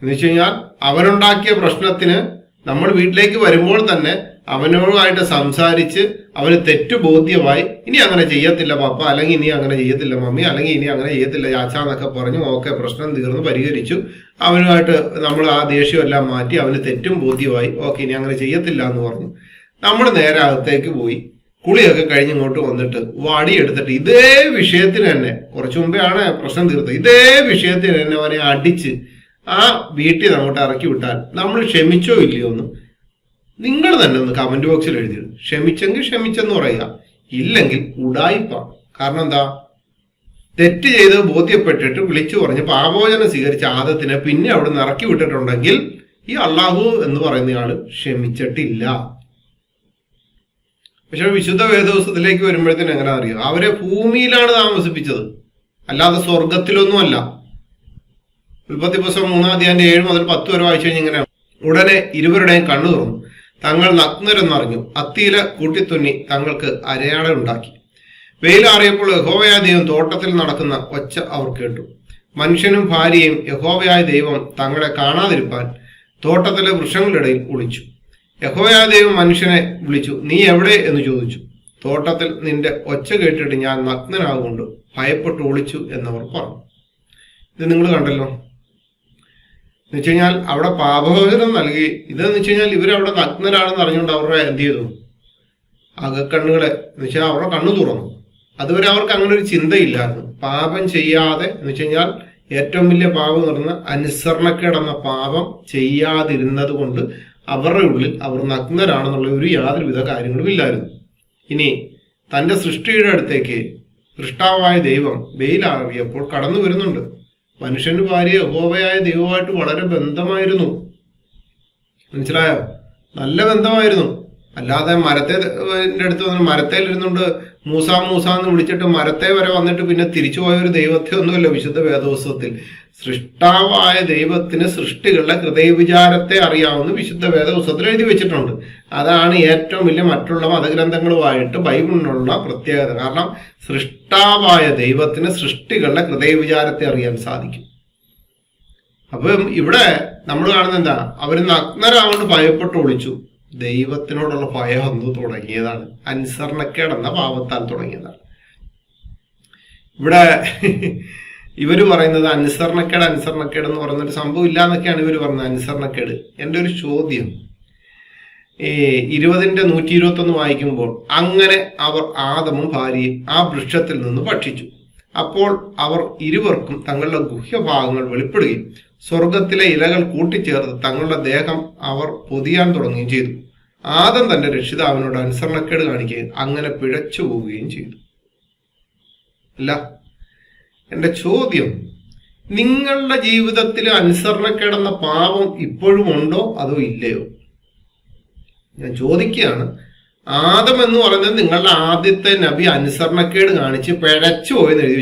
എന്ന് വെച്ച് കഴിഞ്ഞാൽ അവനുണ്ടാക്കിയ പ്രശ്നത്തിന് നമ്മൾ വീട്ടിലേക്ക് വരുമ്പോൾ തന്നെ അവനോടായിട്ട് സംസാരിച്ച് അവന് തെറ്റ് ബോധ്യമായി, ഇനി അങ്ങനെ ചെയ്യത്തില്ല പപ്പ, അല്ലെങ്കിൽ ഇനി അങ്ങനെ ചെയ്യത്തില്ല മമ്മി, അല്ലെങ്കിൽ ഇനി അങ്ങനെ ചെയ്യത്തില്ല ചാച്ച എന്നൊക്കെ പറഞ്ഞു. ഓക്കെ, പ്രശ്നം തീർന്നു, പരിഹരിച്ചു. അവനുമായിട്ട് നമ്മൾ ആ ദേഷ്യം എല്ലാം മാറ്റി, അവന് തെറ്റും ബോധ്യമായി. ഓക്കെ, ഇനി അങ്ങനെ ചെയ്യത്തില്ല എന്ന് പറഞ്ഞു. നമ്മൾ നേരെ അകത്തേക്ക് പോയി കുളിയൊക്കെ കഴിഞ്ഞ് ഇങ്ങോട്ട് വന്നിട്ട് വടിയെടുത്തിട്ട് ഇതേ വിഷയത്തിന് തന്നെ, കുറച്ചു മുമ്പേ ആണ് പ്രശ്നം തീർത്തത്, ഇതേ വിഷയത്തിന് തന്നെ അവനെ അടിച്ച് ആ വീട്ടിൽ അങ്ങോട്ട് ഇറക്കി വിട്ടാൽ നമ്മൾ ക്ഷമിച്ചോ ഇല്ലയോ എന്ന് നിങ്ങൾ തന്നെ ഒന്ന് കമന്റ് ബോക്സിൽ എഴുതിയിടും. ക്ഷമിച്ചെങ്കിൽ ക്ഷമിച്ചെന്ന് പറയുക, ഇല്ലെങ്കിൽ ഉടായിപ്പാണ്. കാരണം എന്താ, തെറ്റ് ചെയ്ത് ബോധ്യപ്പെട്ടിട്ട് വിളിച്ചു പറഞ്ഞ് പാപോചനം സ്വീകരിച്ച ആദത്തിനെ പിന്നെ അവിടെ നിന്ന് ഇറക്കി വിട്ടിട്ടുണ്ടെങ്കിൽ ഈ അള്ളാഹു എന്ന് പറയുന്നയാള് ക്ഷമിച്ചിട്ടില്ല. പക്ഷെ വിശുദ്ധ വേദോസത്തിലേക്ക് വരുമ്പോഴത്തേന് എങ്ങനെ അറിയാം, അവരെ ഭൂമിയിലാണ് താമസിപ്പിച്ചത്, അല്ലാതെ സ്വർഗത്തിലൊന്നുമല്ല. ഉൽപ്പത്തി പുസ്തകം 3-ാം അധ്യായം 7 മുതൽ 10 വരെ വായിച്ചു കഴിഞ്ഞാൽ ഇങ്ങനെ, ഉടനെ ഇരുവരുടെയും കണ്ണു തുറന്നു, തങ്ങൾ നഗ്നരെന്നറിഞ്ഞു, അത്തിയില കൂട്ടിത്തുന്നി തങ്ങൾക്ക് അരയാട ഉണ്ടാക്കി. വെയിലാറിയപ്പോൾ യഹോവയായ ദൈവം തോട്ടത്തിൽ നടക്കുന്ന ഒച്ച അവർ കേട്ടു. മനുഷ്യനും ഭാര്യയും യഹോവയായ ദൈവം തങ്ങളെ കാണാതിരിപ്പാൻ തോട്ടത്തിലെ വൃക്ഷങ്ങളിടയിൽ ഒളിച്ചു. യഹോവയായ ദൈവം മനുഷ്യനെ വിളിച്ചു, നീ എവിടെ എന്ന് ചോദിച്ചു. തോട്ടത്തിൽ നിന്റെ ഒച്ച കേട്ടിട്ട് ഞാൻ നഗ്നനാകൊണ്ട് ഭയപ്പെട്ട് ഒളിച്ചു എന്നവർ പറഞ്ഞു. ഇത് നിങ്ങൾ കണ്ടല്ലോ. എന്ന് വെച്ച് കഴിഞ്ഞാൽ അവിടെ പാപമോചനം നൽകി. ഇതെന്ന് വെച്ച് കഴിഞ്ഞാൽ ഇവരവിടെ നഗ്നരാണെന്ന് അറിഞ്ഞുകൊണ്ട് അവരുടെ എന്ത് ചെയ്തു, അകക്കണ്ണുകളെ എന്ന് വെച്ചാൽ അവരുടെ കണ്ണു തുറന്നു. അതുവരെ അവർക്ക് അങ്ങനെ ഒരു ചിന്തയില്ലായിരുന്നു. പാപം ചെയ്യാതെ എന്ന് വെച്ച് കഴിഞ്ഞാൽ ഏറ്റവും വലിയ പാപം എന്ന് പറഞ്ഞാൽ അനുസരണക്കേടെന്ന പാപം ചെയ്യാതിരുന്നത് കൊണ്ട് അവരുടെ ഉള്ളിൽ അവർ നഗ്നരാണെന്നുള്ള ഒരു യാതൊരുവിധ കാര്യങ്ങളും ഇല്ലായിരുന്നു. ഇനി തന്റെ സൃഷ്ടിയുടെ അടുത്തേക്ക് സൃഷ്ടാവായ ദൈവം വെയിലാറിയപ്പോൾ കടന്നു വരുന്നുണ്ട്. മനുഷ്യന്റെ ഭാര്യ യഹോവയായ ദൈവമായിട്ട് വളരെ ബന്ധമായിരുന്നു. മനസ്സിലായോ? നല്ല ബന്ധമായിരുന്നു. അല്ലാതെ അടുത്ത് വന്ന് മരത്തേലിരുന്നുകൊണ്ട് മൂസാ എന്ന് വിളിച്ചിട്ട് മരത്തെ വരെ വന്നിട്ട് പിന്നെ തിരിച്ചു പോയ ഒരു ദൈവത്തെ ഒന്നുമല്ല വിശുദ്ധ വേദപുസ്തകത്തിൽ. സൃഷ്ടാവായ ദൈവത്തിന് സൃഷ്ടികളുടെ ഹൃദയവിചാരത്തെ അറിയാവുന്ന വിശുദ്ധ വേദപുസ്തകത്തിൽ എഴുതി വെച്ചിട്ടുണ്ട്. അതാണ് ഏറ്റവും വലിയ മറ്റുള്ള മതഗ്രന്ഥങ്ങളുമായിട്ട് ബൈബിളിനുള്ള പ്രത്യേകത. കാരണം സൃഷ്ടാവായ ദൈവത്തിന് സൃഷ്ടികളുടെ ഹൃദയവിചാരത്തെ അറിയാൻ സാധിക്കും. അപ്പം ഇവിടെ നമ്മൾ കാണുന്നത് എന്താ, അവർ നഗ്നരാകൊണ്ട് ഭയപ്പെട്ട് ഒളിച്ചു. ദൈവത്തിനോടുള്ള ഭയം എന്തോ തുടങ്ങിയതാണ്, അനുസരണക്കേടെന്ന പാപത്താൽ തുടങ്ങിയതാണ്. ഇവിടെ ഇവര് പറയുന്നത് അനുസരണക്കേട് എന്ന് പറയുന്നൊരു സംഭവം ഇല്ല എന്നൊക്കെയാണ് ഇവർ പറയുന്നത്. അനുസരണക്കേട്. എൻ്റെ ഒരു ചോദ്യം, 20-121 വായിക്കുമ്പോൾ, അങ്ങനെ അവർ ആദമും ഭാര്യയും ആ വൃക്ഷത്തിൽ നിന്ന് ഭക്ഷിച്ചു. അപ്പോൾ അവർ ഇരുവർക്കും തങ്ങളുടെ ഗുഹ്യഭാഗങ്ങൾ വെളിപ്പെടുകയും സ്വർഗത്തിലെ ഇലകൾ കൂട്ടിച്ചേർത്ത് തങ്ങളുടെ ദേഹം അവർ പൊതിയാൻ തുടങ്ങുകയും ചെയ്തു. ആദം തന്റെ രക്ഷിതാവിനോട് അനുസരണക്കേട് കാണിക്കുകയും അങ്ങനെ പിഴച്ചു പോവുകയും ചെയ്തു. അല്ല, എന്റെ ചോദ്യം, നിങ്ങളുടെ ജീവിതത്തിൽ അനുസരണക്കേടെന്ന പാപം ഇപ്പോഴും ഉണ്ടോ അതോ ഇല്ലയോ? ഞാൻ ചോദിക്കുകയാണ്. ആദം എന്ന് പറയുന്നത് നിങ്ങളുടെ ആദ്യത്തെ നബി അനുസരണക്കേട് കാണിച്ച് പിഴച്ചു പോയെന്ന് എഴുതി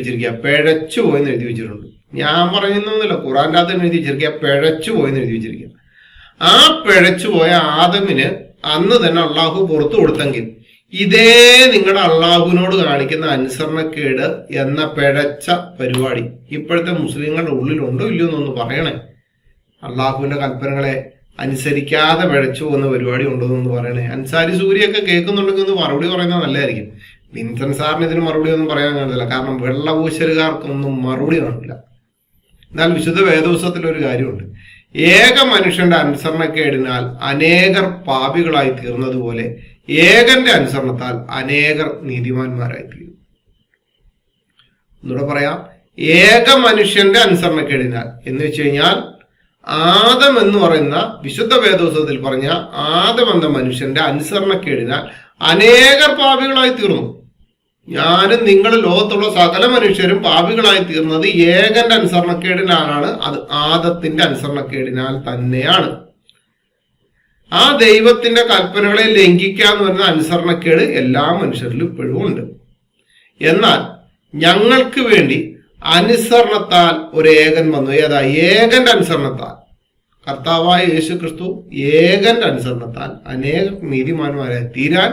വെച്ചിട്ടുണ്ട്. ഞാൻ പറയുന്നൊന്നുമില്ല, ഖുറാൻ്റെ അകത്ത് എഴുതി വെച്ചിരിക്കുക, പിഴച്ചു പോയെന്ന് എഴുതി വെച്ചിരിക്കുക. ആ പിഴച്ചു പോയ ആദമിന് അന്ന് തന്നെ അള്ളാഹു പുറത്തു കൊടുത്തെങ്കിൽ ഇതേ നിങ്ങളുടെ അള്ളാഹുവിനോട് കാണിക്കുന്ന അനുസരണക്കേട് എന്ന പിഴച്ച പരിപാടി ഇപ്പോഴത്തെ മുസ്ലിങ്ങളുടെ ഉള്ളിലുണ്ടോ ഇല്ലയോ എന്നൊന്ന് പറയണേ. അള്ളാഹുവിന്റെ കൽപ്പനകളെ അനുസരിക്കാതെ പിഴച്ചു പോകുന്ന പരിപാടി ഉണ്ടോ എന്ന് പറയണേ. അൻസാരി സൂര്യയൊക്കെ കേൾക്കുന്നുണ്ടെങ്കിൽ ഒന്ന് മറുപടി പറയുന്നത് നല്ലതായിരിക്കും. വിൻസൻ സാറിന് ഇതിന് മറുപടി ഒന്നും പറയാൻ കാണില്ല, കാരണം വെള്ളപൂശലുകാർക്കൊന്നും മറുപടി കാണില്ല. എന്നാൽ വിശുദ്ധ വേദപുസ്തകത്തിൽ ഒരു കാര്യമുണ്ട്, ഏക മനുഷ്യന്റെ അനുസരണക്കേടിനാൽ അനേകർ പാപികളായി തീർന്നതുപോലെ ഏകന്റെ അനുസരണത്താൽ അനേകർ നീതിമാന്മാരായി തീരും. ഒന്നുകൂടെ പറയാം, ഏക മനുഷ്യന്റെ അനുസരണക്കേടിനാൽ എന്ന് വെച്ച് കഴിഞ്ഞാൽ ആദം എന്ന് പറയുന്ന വിശുദ്ധ വേദോത്സവത്തിൽ പറഞ്ഞ ആദം എന്ന മനുഷ്യന്റെ അനുസരണക്കേടിനാൽ അനേകർ പാപികളായി തീർന്നു. ഞാനും നിങ്ങൾ ലോകത്തുള്ള സകല മനുഷ്യരും പാപികളായി തീർന്നത് ഏകന്റെ അനുസരണക്കേടിനാലാണ്. അത് ആദത്തിന്റെ അനുസരണക്കേടിനാൽ തന്നെയാണ്. ആ ദൈവത്തിന്റെ കൽപ്പനകളെ ലംഘിക്കാന്ന് പറയുന്ന അനുസരണക്കേട് എല്ലാ മനുഷ്യരിലും ഇപ്പോഴും ഉണ്ട്. എന്നാൽ ഞങ്ങൾക്ക് വേണ്ടി അനുസരണത്താൽ ഒരു ഏകൻ വന്നു. ഏതാ? ഏകന്റെ അനുസരണത്താൽ. കർത്താവായ യേശു ക്രിസ്തു ഏകന്റെ അനുസരണത്താൽ അനേക നീതിമാന്മാരായി തീരാൻ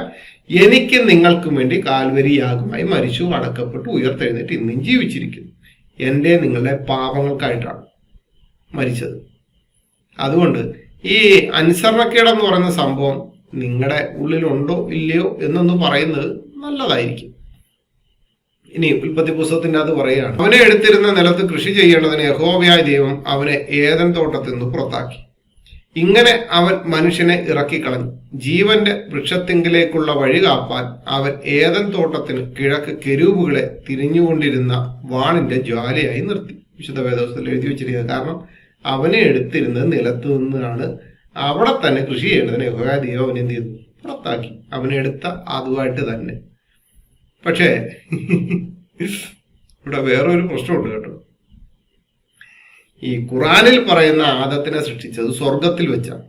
എനിക്ക് നിങ്ങൾക്കും വേണ്ടി കാൽവരി യാഗമായി മരിച്ചു, അടക്കപ്പെട്ടു, ഉയർത്തെഴുന്നേറ്റ് ഇന്നും ജീവിച്ചിരിക്കുന്നു. എൻ്റെ നിങ്ങളുടെ പാപങ്ങൾക്കായിട്ടാണ് മരിച്ചത്. അതുകൊണ്ട് ഈ അനുസരണക്കേടെന്ന് പറയുന്ന സംഭവം നിങ്ങളുടെ ഉള്ളിലുണ്ടോ ഇല്ലയോ എന്നൊന്ന് പറയുന്നത് നല്ലതായിരിക്കും. ഇനി ഉൽപ്പത്തി പുസ്തകത്തിന്റെ അത് പറയുകയാണ്, അവനെ എടുത്തിരുന്ന നിലത്ത് കൃഷി ചെയ്യേണ്ടതിന് യഹോവയായ ദൈവം അവനെ ഏദൻ തോട്ടത്തിൽ നിന്ന് പുറത്താക്കി. ഇങ്ങനെ അവൻ മനുഷ്യനെ ഇറക്കിക്കളഞ്ഞു. ജീവന്റെ വൃക്ഷത്തിങ്കിലേക്കുള്ള വഴി കാപ്പാൻ അവൻ ഏദൻ തോട്ടത്തിന് കിഴക്ക് കെരൂബുകളെ തിരിഞ്ഞുകൊണ്ടിരുന്ന വാളിന്റെ ജ്വാലയായി നിർത്തി. വിശുദ്ധ വേദപുസ്തകത്തിൽ എഴുതി വെച്ചിരിക്കുന്നത്. കാരണം അവനെ എടുത്തിരുന്നത് നിലത്ത് നിന്നാണ്. അവിടെ തന്നെ കൃഷി ചെയ്യേണ്ടതിന് യഹോവയായ ദൈവം അവനെ എന്ത് ചെയ്തു? പുറത്താക്കി. അവനെടുത്ത അതുമായിട്ട് തന്നെ. പക്ഷേ ഇവിടെ വേറൊരു പ്രശ്നമുണ്ട് കേട്ടോ. ഈ ഖുറാനിൽ പറയുന്ന ആദത്തിനെ സൃഷ്ടിച്ചത് സ്വർഗത്തിൽ വെച്ചാണ്.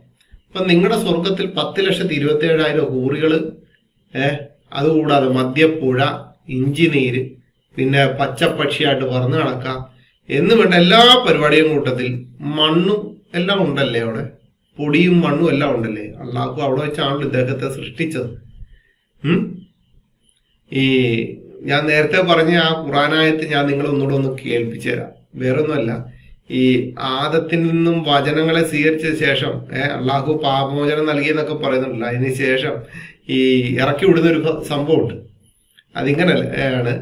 അപ്പൊ നിങ്ങളുടെ സ്വർഗത്തിൽ 10,27,000 ഹൂറികള്, അതുകൂടാതെ മദ്യപ്പുഴ, ഇഞ്ചിനീര്, പിന്നെ പച്ചപ്പക്ഷിയായിട്ട് പറന്ന് നടക്കാം എന്ന് വേണ്ട എല്ലാ പരിപാടിയും കൂട്ടത്തിൽ മണ്ണും എല്ലാം ഉണ്ടല്ലേ അവിടെ? പൊടിയും മണ്ണും എല്ലാം ഉണ്ടല്ലേ? അള്ളാഹു അവിടെ വെച്ചാണല്ലോ ഇദ്ദേഹത്തെ സൃഷ്ടിച്ചത്. ഈ ഞാൻ നേരത്തെ പറഞ്ഞ ആ ഖുറാനായത്ത് ഞാൻ നിങ്ങളെ ഒന്നുകൂടെ ഒന്ന് കേൾപ്പിച്ചു തരാം. വേറൊന്നുമല്ല, ഈ ആദത്തിൽ നിന്നും വചനങ്ങളെ സ്വീകരിച്ച ശേഷം അള്ളാഹു പാപമോചനം നൽകിയെന്നൊക്കെ പറയുന്നുണ്ടല്ലോ. അതിന് ശേഷം ഈ ഇറക്കി വിടുന്നൊരു സംഭവമുണ്ട്. അതിങ്ങനെയാണ്.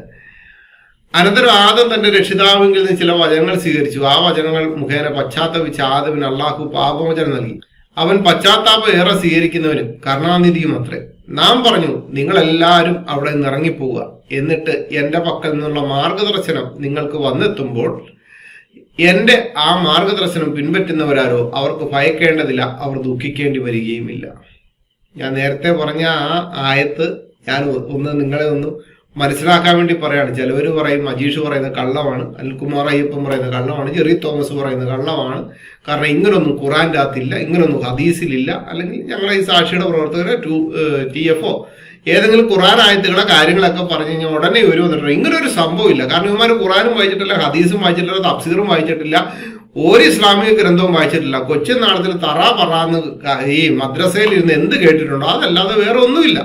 അനന്തരം ആദം തന്റെ രക്ഷിതാവിങ്കിൽ നിന്ന് ചില വചനങ്ങൾ സ്വീകരിച്ചു. ആ വചനങ്ങൾ മുഖേന പശ്ചാത്തപിച്ച ആദമിന് അള്ളാഹു പാപമോചനം നൽകി. അവൻ പശ്ചാത്താപം ഏറെ സ്വീകരിക്കുന്നവനും കരുണാനിധിയും അത്രേ. നാം പറഞ്ഞു, നിങ്ങളെല്ലാവരും അവിടെ നിന്ന് ഇറങ്ങിപ്പോവുക. എന്നിട്ട് എന്റെ പക്കൽ നിന്നുള്ള മാർഗദർശനം നിങ്ങൾക്ക് വന്നെത്തുമ്പോൾ എന്റെ ആ മാർഗദർശനം പിൻപറ്റുന്നവരാരോ അവർക്ക് ഭയക്കേണ്ടതില്ല, അവർ ദുഃഖിക്കേണ്ടി വരികയുമില്ല. ഞാൻ നേരത്തെ പറഞ്ഞ ആ ആയത്ത് ഞാൻ നിങ്ങളെ ഒന്ന് മനസ്സിലാക്കാൻ വേണ്ടി പറയാണ്. ചിലവർ പറയും മജീഷ് പറയുന്ന കള്ളമാണ്, അനിൽകുമാർ അയ്യപ്പൻ പറയുന്ന കള്ളമാണ്, ജെറി തോമസ് പറയുന്ന കള്ളമാണ്. കാരണം ഇങ്ങനൊന്നും ഖുറാൻ്റെ അകത്തില്ല, ഇങ്ങനൊന്നും ഹദീസിലില്ല. അല്ലെങ്കിൽ ഞങ്ങളെ ഈ സാക്ഷിയുടെ പ്രവർത്തകരെ TFO ഏതെങ്കിലും ഖുറാൻ ആയത്തുകളെ കാര്യങ്ങളൊക്കെ പറഞ്ഞു കഴിഞ്ഞാൽ ഉടനെ ഒരു വന്നിട്ടുണ്ട്. ഇങ്ങനെ ഒരു സംഭവം ഇല്ല. കാരണം ഇവന്മാർ ഖുറാനും വായിച്ചിട്ടില്ല, ഹദീസും വായിച്ചിട്ടില്ല, തഫ്സീറും വായിച്ചിട്ടില്ല, ഒരു ഇസ്ലാമിക ഗ്രന്ഥവും വായിച്ചിട്ടില്ല. കൊച്ചു നാളത്തിൽ തറ പറന്ന് ഈ മദ്രസയിൽ ഇരുന്ന് എന്ത് കേട്ടിട്ടുണ്ടോ അതല്ലാതെ വേറെ ഒന്നുമില്ല.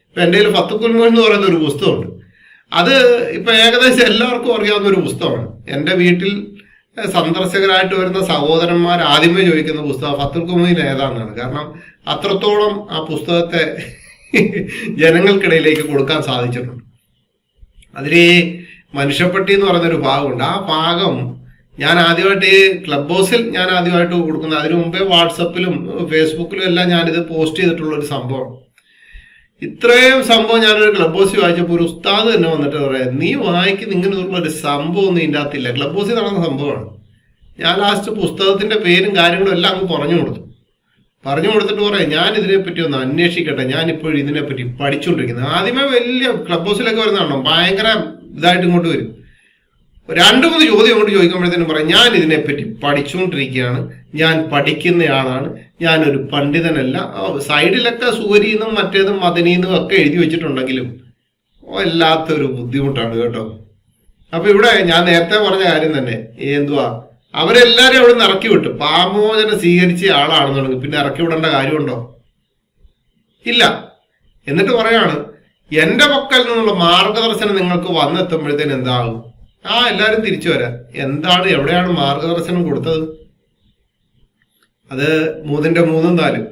ഇപ്പൊ എൻ്റെ കയ്യിൽ ഫത്തുക്കുൽമുൻ എന്ന് പറയുന്ന ഒരു പുസ്തകമുണ്ട്. അത് ഇപ്പൊ ഏകദേശം എല്ലാവർക്കും അറിയാവുന്ന ഒരു പുസ്തകമാണ്. എൻ്റെ വീട്ടിൽ സന്ദർശകരായിട്ട് വരുന്ന സഹോദരന്മാർ ആദ്യമേ ചോദിക്കുന്ന പുസ്തകം ഫത്തുൽമുൻ ഏതാണെന്നാണ്. കാരണം അത്രത്തോളം ആ പുസ്തകത്തെ ജനങ്ങൾക്കിടയിലേക്ക് കൊടുക്കാൻ സാധിച്ചിട്ടുണ്ട്. അതിൽ മനുഷ്യപ്പെട്ടി എന്ന് പറയുന്നൊരു ഭാഗമുണ്ട്. ആ ഭാഗം ഞാൻ ആദ്യമായിട്ട് ഈ ക്ലബ് ഹൗസിൽ ഞാൻ ആദ്യമായിട്ട് കൊടുക്കുന്നത്. അതിനു മുമ്പേ വാട്സപ്പിലും ഫേസ്ബുക്കിലും എല്ലാം ഞാനിത് പോസ്റ്റ് ചെയ്തിട്ടുള്ള ഒരു സംഭവമാണ്. ഇത്രയും സംഭവം ഞാനൊരു ക്ലബ് ഹൗസിൽ വായിച്ചപ്പോൾ ഒരു ഉസ്താദ് തന്നെ വന്നിട്ട് പറയാം, നീ വായിക്കുന്ന ഇങ്ങനെയുള്ള ഒരു സംഭവം ഒന്നും ഇതിൻ്റെ അകത്തില്ല. ക്ലബ് ഹൗസിൽ നടന്ന സംഭവമാണ്. ഞാൻ ലാസ്റ്റ് പുസ്തകത്തിന്റെ പേരും കാര്യങ്ങളും എല്ലാം അങ്ങ് പറഞ്ഞു കൊടുത്തിട്ട് പറയാം, ഞാൻ ഇതിനെപ്പറ്റി ഒന്ന് അന്വേഷിക്കട്ടെ, ഞാനിപ്പോഴും ഇതിനെപ്പറ്റി പഠിച്ചുകൊണ്ടിരിക്കുന്നത്. ആദ്യമേ വലിയ ക്ലബ് ഹൗസിലൊക്കെ വരുന്നതാണോ ഭയങ്കര ഇതായിട്ട് ഇങ്ങോട്ട് വരും. 2-3 ചോദ്യം അങ്ങോട്ട് ചോദിക്കുമ്പോഴത്തേനും പറയാം, ഞാൻ ഇതിനെപ്പറ്റി പഠിച്ചുകൊണ്ടിരിക്കുകയാണ്, ഞാൻ പഠിക്കുന്നയാളാണ്, ഞാനൊരു പണ്ഡിതനല്ല. സൈഡിലൊക്കെ സൂര്യന്നും മറ്റേതും മദനീന്നും ഒക്കെ എഴുതി വെച്ചിട്ടുണ്ടെങ്കിലും വല്ലാത്തൊരു ബുദ്ധിമുട്ടാണ് കേട്ടോ. അപ്പൊ ഇവിടെ ഞാൻ നേരത്തെ പറഞ്ഞ കാര്യം തന്നെ, എന്തുവാ അവരെല്ലാരും അവിടെ നിന്ന് ഇറക്കി വിട്ടു. പാപമോചനം സ്വീകരിച്ച ആളാണെന്നുണ്ടെങ്കിൽ പിന്നെ ഇറക്കി വിടേണ്ട കാര്യമുണ്ടോ? ഇല്ല. എന്നിട്ട് പറയാണ്, എന്റെ പക്കൽ നിന്നുള്ള മാർഗദർശനം നിങ്ങൾക്ക് വന്നെത്തുമ്പോഴത്തേന് എന്താകും? എല്ലാരും തിരിച്ചു വരാം. എന്താണ്, എവിടെയാണ് മാർഗദർശനം കൊടുത്തത്? അത് 3:3-4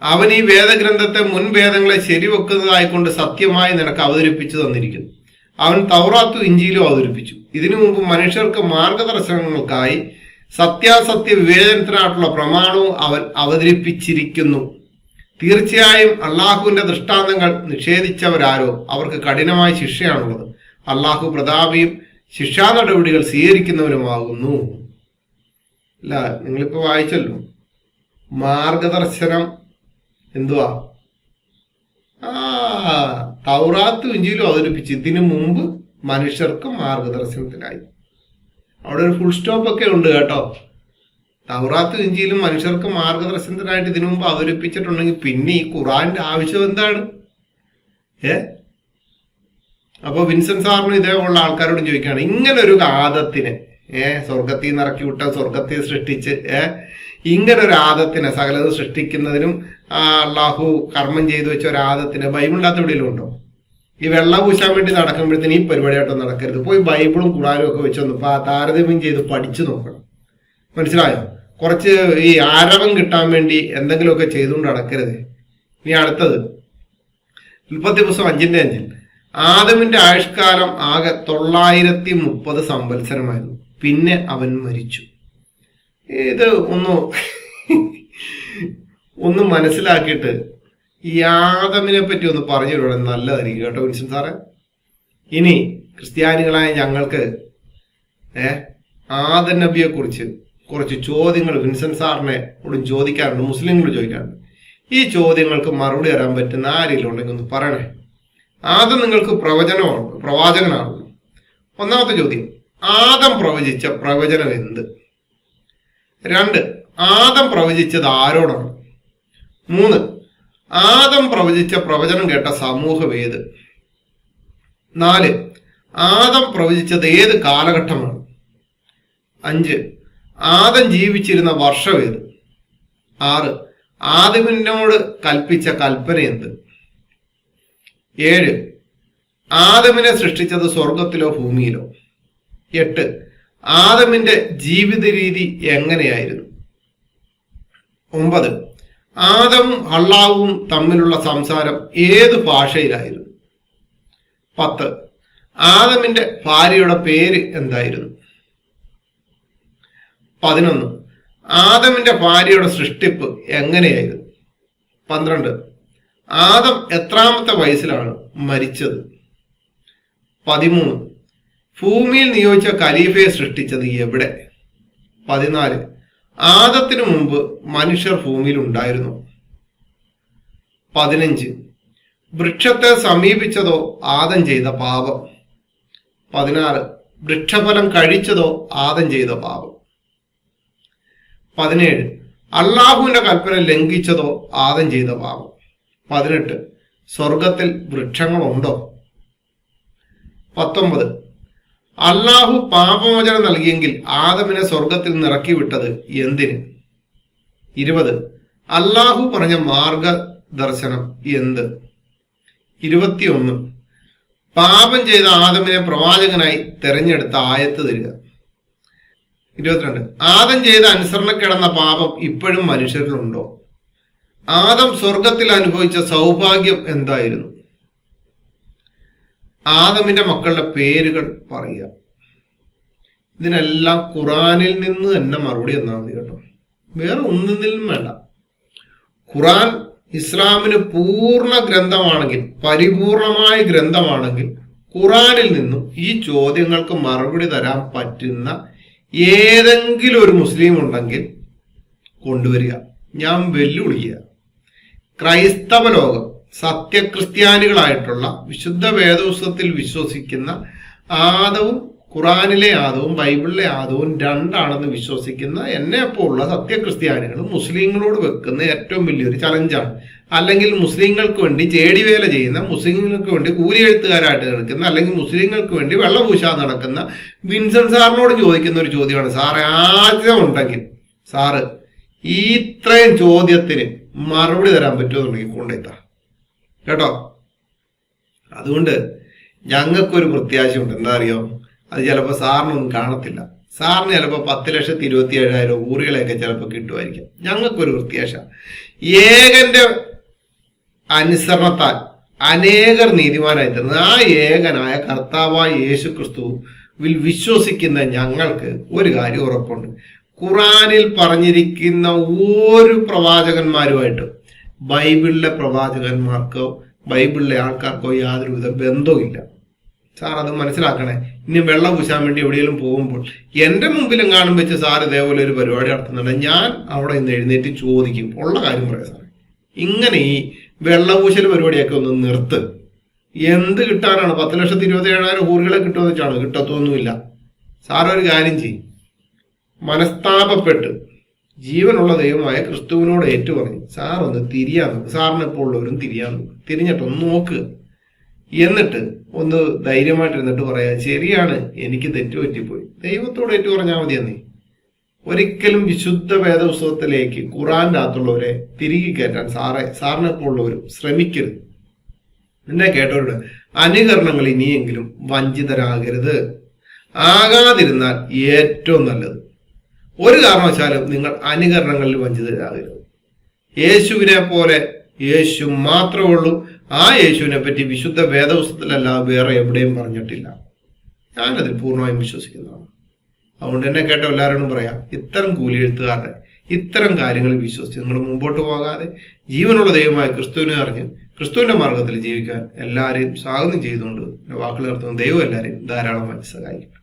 അവൻ ഈ വേദഗ്രന്ഥത്തെ മുൻ വേദങ്ങളെ ശരിവെക്കുന്നതായിക്കൊണ്ട് സത്യമായി നിനക്ക് അവതരിപ്പിച്ചു തന്നിരിക്കുന്നു. അവൻ തൗറാത്തും ഇഞ്ചിയിലും അവതരിപ്പിച്ചു. ഇതിനു മുമ്പ് മനുഷ്യർക്ക് മാർഗദർശനങ്ങൾക്കായി സത്യാസത്യ വിവേചനത്തിനായിട്ടുള്ള പ്രമാണവും അവൻ അവതരിപ്പിച്ചിരിക്കുന്നു. തീർച്ചയായും അള്ളാഹുവിന്റെ ദൃഷ്ടാന്തങ്ങൾ നിഷേധിച്ചവരാരോ അവർക്ക് കഠിനമായ ശിക്ഷയാണുള്ളത്. അള്ളാഹു പ്രതാപിയും ശിക്ഷാ നടപടികൾ സ്വീകരിക്കുന്നവരുമാകുന്നു. അല്ല, നിങ്ങളിപ്പോ വായിച്ചല്ലോ, മാർഗദർശനം എന്തുവാ? തൗറാത്തും ഇഞ്ചീലും അവതരിപ്പിച്ച് ഇതിനു മുമ്പ് മനുഷ്യർക്ക് മാർഗദർശനത്തിനായി. അവിടെ ഒരു ഫുൾ സ്റ്റോപ്പ് ഒക്കെ ഉണ്ട് കേട്ടോ. തൗറാത്തും ഇഞ്ചീലും മനുഷ്യർക്ക് മാർഗദർശനത്തിനായിട്ട് ഇതിനു മുമ്പ് അവതരിപ്പിച്ചിട്ടുണ്ടെങ്കിൽ പിന്നെ ഈ ഖുറാന്റെ ആവശ്യം എന്താണ്? അപ്പൊ വിൻസെന്റ് സാറിന് ഇതേപോലുള്ള ആൾക്കാരോട് ചോദിക്കുകയാണ്, ഇങ്ങനെ ഒരു ആദത്തിനെ സ്വർഗത്തിൽ നിന്ന് ഇറക്കി വിട്ട, സ്വർഗത്തെ സൃഷ്ടിച്ച് ഇങ്ങനെ ഒരു ആദത്തിനെ, സകലത് സൃഷ്ടിക്കുന്നതിനും അള്ളാഹു കർമ്മം ചെയ്തു വെച്ച ഒരു ആദത്തിനെ ബൈബിളിനകത്ത് എവിടെയെങ്കിലും ഉണ്ടോ? ഈ വെള്ളം പൂശാൻ വേണ്ടി നടക്കുമ്പോഴത്തേന് ഈ പരിപാടിയായിട്ടൊന്നും നടക്കരുത്. പോയി ബൈബിളും ഖുറാനും ഒക്കെ വെച്ചൊന്ന് താരതമ്യം ചെയ്ത് പഠിച്ചു നോക്കണം. മനസ്സിലായോ? കുറച്ച് ഈ ആരവം കിട്ടാൻ വേണ്ടി എന്തെങ്കിലുമൊക്കെ ചെയ്തുകൊണ്ട് നടക്കരുത്. ഇനി അടുത്തത് ഉൽപ്പത്തി പുസ്തകം 5:5. ആദമിന്റെ ആയുഷ്കാലം ആകെ 930 സംവത്സരമായിരുന്നു. പിന്നെ അവൻ മരിച്ചു. ഇത് ഒന്ന് മനസ്സിലാക്കിയിട്ട് ഈ ആദമിനെ പറ്റി ഒന്ന് പറഞ്ഞു തരുവാൻ നല്ലതായിരിക്കും കേട്ടോ വിൻസെന്റ് സാറേ. ഇനി ക്രിസ്ത്യാനികളായ ഞങ്ങൾക്ക് ആദം നബിയെ കുറിച്ച് കുറച്ച് ചോദ്യങ്ങൾ വിൻസെന്റ് സാറിനെ ചോദിക്കാറുണ്ട്, മുസ്ലിങ്ങൾ ചോദിക്കാറുണ്ട്. ഈ ചോദ്യങ്ങൾക്ക് മറുപടി തരാൻ പറ്റുന്ന ആരെങ്കിലും ഉണ്ടെങ്കിൽ ഒന്ന് പറയണേ. ആദം നിങ്ങൾക്ക് പ്രവാചകനാണ്. ഒന്നാമത്തെ ചോദ്യം, ആദം പ്രവചിച്ച പ്രവചനം എന്ത്? 2, ആദം പ്രവചിച്ചത് ആരോടാണ്? 3, ആദം പ്രവചിച്ച പ്രവചനം കേട്ട സമൂഹം ഏത്? 4, ആദം പ്രവചിച്ചത് ഏത് കാലഘട്ടമാണ്? 5, ആദം ജീവിച്ചിരുന്ന വർഷം ഏത്? 6, ആദമിനോട് കൽപ്പിച്ച കൽപ്പന എന്ത്? 7, ആദമിനെ സൃഷ്ടിച്ചത് സ്വർഗത്തിലോ ഭൂമിയിലോ? 8, ആദമിന്റെ ജീവിത രീതി എങ്ങനെയായിരുന്നു? 9, ആദമും ഹള്ളാവും തമ്മിലുള്ള സംസാരം ഏത് ഭാഷയിലായിരുന്നു? 10, ആദമിന്റെ ഭാര്യയുടെ പേര് എന്തായിരുന്നു? 11, ആദമിന്റെ ഭാര്യയുടെ സൃഷ്ടിപ്പ് എങ്ങനെയായിരുന്നു? 12, ആദം എത്രാമത്തെ വയസ്സിലാണ് മരിച്ചത്? 13, ഭൂമിയിൽ നിയോഗിച്ച ഖലീഫയെ സൃഷ്ടിച്ചത് എവിടെ? 14, ആദത്തിനു മുമ്പ് മനുഷ്യർ ഭൂമിയിൽ ഉണ്ടായിരുന്നു? 15, വൃക്ഷത്തെ സമീപിച്ചതോ ആദം ചെയ്ത പാപം? 16, വൃക്ഷഫലം കഴിച്ചതോ ആദം ചെയ്ത പാപം? 17, അള്ളാഹുവിന്റെ കൽപ്പന ലംഘിച്ചതോ ആദം ചെയ്ത പാപം? 18, സ്വർഗത്തിൽ വൃക്ഷങ്ങളുണ്ടോ? 19, അള്ളാഹു പാപമോചനം നൽകിയെങ്കിൽ ആദമിനെ സ്വർഗത്തിൽ നിന്ന് ഇറക്കി വിട്ടത് എന്തിന്? 20, അള്ളാഹു പറഞ്ഞ മാർഗദർശനം എന്ത്? 21, പാപം ചെയ്ത ആദമിനെ പ്രവാചകനായി തെരഞ്ഞെടുത്ത ആയത്ത് തരിക. 22, ആദം ചെയ്ത അനുസരണക്കിടന്ന പാപം ഇപ്പോഴും മനുഷ്യരിലുണ്ടോ? ആദം സ്വർഗത്തിൽ അനുഭവിച്ച സൗഭാഗ്യം എന്തായിരുന്നു? ആദമിന്റെ മക്കളുടെ പേരുകൾ പറയുക. ഇതിനെല്ലാം ഖുറാനിൽ നിന്ന് തന്നെ മറുപടി തന്നാൽ മതി കേട്ടോ, വേറെ ഒന്നിനും വേണ്ട. ഖുറാൻ ഇസ്ലാമിന് പൂർണ്ണ ഗ്രന്ഥമാണെങ്കിൽ, പരിപൂർണമായ ഗ്രന്ഥമാണെങ്കിൽ, ഖുറാനിൽ നിന്നും ഈ ചോദ്യങ്ങൾക്ക് മറുപടി തരാൻ പറ്റുന്ന ഏതെങ്കിലും ഒരു മുസ്ലിം ഉണ്ടെങ്കിൽ കൊണ്ടുവരിക. ഞാൻ വെല്ലുവിളിക്കുക. ക്രൈസ്തവ ലോകം, സത്യക്രിസ്ത്യാനികളായിട്ടുള്ള വിശുദ്ധ വേദപുസ്തകത്തിൽ വിശ്വസിക്കുന്ന ആദവും, ഖുറാനിലെ ആദവും ബൈബിളിലെ ആദവും രണ്ടാണെന്ന് വിശ്വസിക്കുന്ന എന്നെപ്പോലുള്ള സത്യക്രിസ്ത്യാനികളും മുസ്ലിങ്ങളോട് വെക്കുന്ന ഏറ്റവും വലിയൊരു ചലഞ്ചാണ്. അല്ലെങ്കിൽ മുസ്ലിങ്ങൾക്ക് വേണ്ടി ചേടിവേല ചെയ്യുന്ന, മുസ്ലിങ്ങൾക്ക് വേണ്ടി കൂലിയെഴുത്തുകാരായിട്ട് നടക്കുന്ന, അല്ലെങ്കിൽ മുസ്ലിങ്ങൾക്ക് വേണ്ടി വെള്ളപൂശാൻ നടക്കുന്ന വിൻസെന്റ് സാറിനോട് ചോദിക്കുന്ന ഒരു ചോദ്യമാണ്. സാറെ ആഗ്രഹമുണ്ടെങ്കിൽ സാറ് ഇത്രയും ചോദ്യത്തിന് മറുപടി തരാൻ പറ്റുമെന്നുണ്ടെങ്കിൽ കൊണ്ടെത്താ കേട്ടോ. അതുകൊണ്ട് ഞങ്ങൾക്കൊരു പ്രത്യാശയുണ്ട്. എന്താ അറിയോ? അത് ചിലപ്പോൾ സാറിനൊന്നും കാണത്തില്ല. സാറിന് ചിലപ്പോൾ 10,27,000 ഊറികളെയൊക്കെ ചിലപ്പോൾ കിട്ടുമായിരിക്കും. ഞങ്ങൾക്കൊരു പ്രത്യാശ, ഏകന്റെ അനുസരണത്താൽ അനേകർ നീതിമാനായി തീർന്നത് ആ ഏകനായ കർത്താവായ യേശു ക്രിസ്തുവിൽ വിശ്വസിക്കുന്ന ഞങ്ങൾക്ക് ഒരു കാര്യം ഉറപ്പുണ്ട്. ഖുറാനിൽ പറഞ്ഞിരിക്കുന്ന ഒരു പ്രവാചകന്മാരുമായിട്ട് ബൈബിളിലെ പ്രവാചകന്മാർക്കോ ബൈബിളിലെ ആൾക്കാർക്കോ യാതൊരുവിധ ബന്ധവുമില്ല. സാർ അത് മനസ്സിലാക്കണേ. ഇനി വെള്ളം പൂശാൻ വേണ്ടി എവിടെയെങ്കിലും പോകുമ്പോൾ എന്റെ മുമ്പിലും കാണും വെച്ച് സാർ ഇതേപോലെ ഒരു പരിപാടി നടത്തുന്നുണ്ട്, ഞാൻ അവിടെ നിന്ന് എഴുന്നേറ്റ് ചോദിക്കും. ഉള്ള കാര്യം പറയാം സാറേ, ഇങ്ങനെ ഈ വെള്ളപൂശൽ പരിപാടിയൊക്കെ ഒന്ന് നിർത്ത്. എന്ത് കിട്ടാനാണ്? 10,27,000 ഹൂറികളെ കിട്ടുമെന്ന് വെച്ചാണ്, കിട്ടത്തൊന്നുമില്ല. സാറൊരു കാര്യം ചെയ്യും, മനസ്താപപ്പെട്ട് ജീവനുള്ള ദൈവമായ ക്രിസ്തുവിനോട് ഏറ്റുപറഞ്ഞു സാർ ഒന്ന് തിരിയാൻ നോക്ക്. സാറിന് ഇപ്പോൾ ഉള്ളവരും തിരിയാൻ നോക്ക്, തിരിഞ്ഞിട്ടൊന്ന് നോക്കുക. എന്നിട്ട് ഒന്ന് ധൈര്യമായിട്ടിരുന്നിട്ട് പറയാ, ശരിയാണ്, എനിക്ക് തെറ്റുപറ്റിപ്പോയി. ദൈവത്തോട് ഏറ്റു പറഞ്ഞാൽ മതി എന്നേ. ഒരിക്കലും വിശുദ്ധ വേദപുസ്തകത്തിലേക്ക് ഖുറാന്റെ അകത്തുള്ളവരെ തിരികെ കയറ്റാൻ സാറിനെ പോലുള്ളവരും ശ്രമിക്കരുത്. എന്നെ കേട്ടവരുടെ അനുകരണങ്ങൾ ഇനിയെങ്കിലും വഞ്ചിതരാകരുത്. ആകാതിരുന്നാൽ ഏറ്റവും നല്ലത്. ഒരു കാരണവശാലും നിങ്ങൾ അനുകരണങ്ങളിൽ വഞ്ചിതരാകരുത്. യേശുവിനെ പോലെ യേശു മാത്രമേ ഉള്ളൂ. ആ യേശുവിനെ പറ്റി വിശുദ്ധ വേദപുസ്തകത്തിലല്ലാതെ വേറെ എവിടെയും പറഞ്ഞിട്ടില്ല. ഞാനതിൽ പൂർണ്ണമായും വിശ്വസിക്കുന്നതാണ്. അതുകൊണ്ട് എന്നെ കേട്ട എല്ലാവരോടും പറയാം, ഇത്തരം കൂലിയെഴുത്തുകാരുടെ ഇത്തരം കാര്യങ്ങളിൽ വിശ്വസിച്ച് നിങ്ങൾ മുമ്പോട്ട് പോകാതെ ജീവനുള്ള ദൈവമായ ക്രിസ്തുവിനെ അറിഞ്ഞ് ക്രിസ്തുവിന്റെ മാർഗത്തിൽ ജീവിക്കാൻ എല്ലാവരെയും സ്വാഗതം ചെയ്തുകൊണ്ട് വാക്കുകൾ നടത്തുന്ന ദൈവം എല്ലാവരെയും ധാരാളമായി സഹായിക്കും.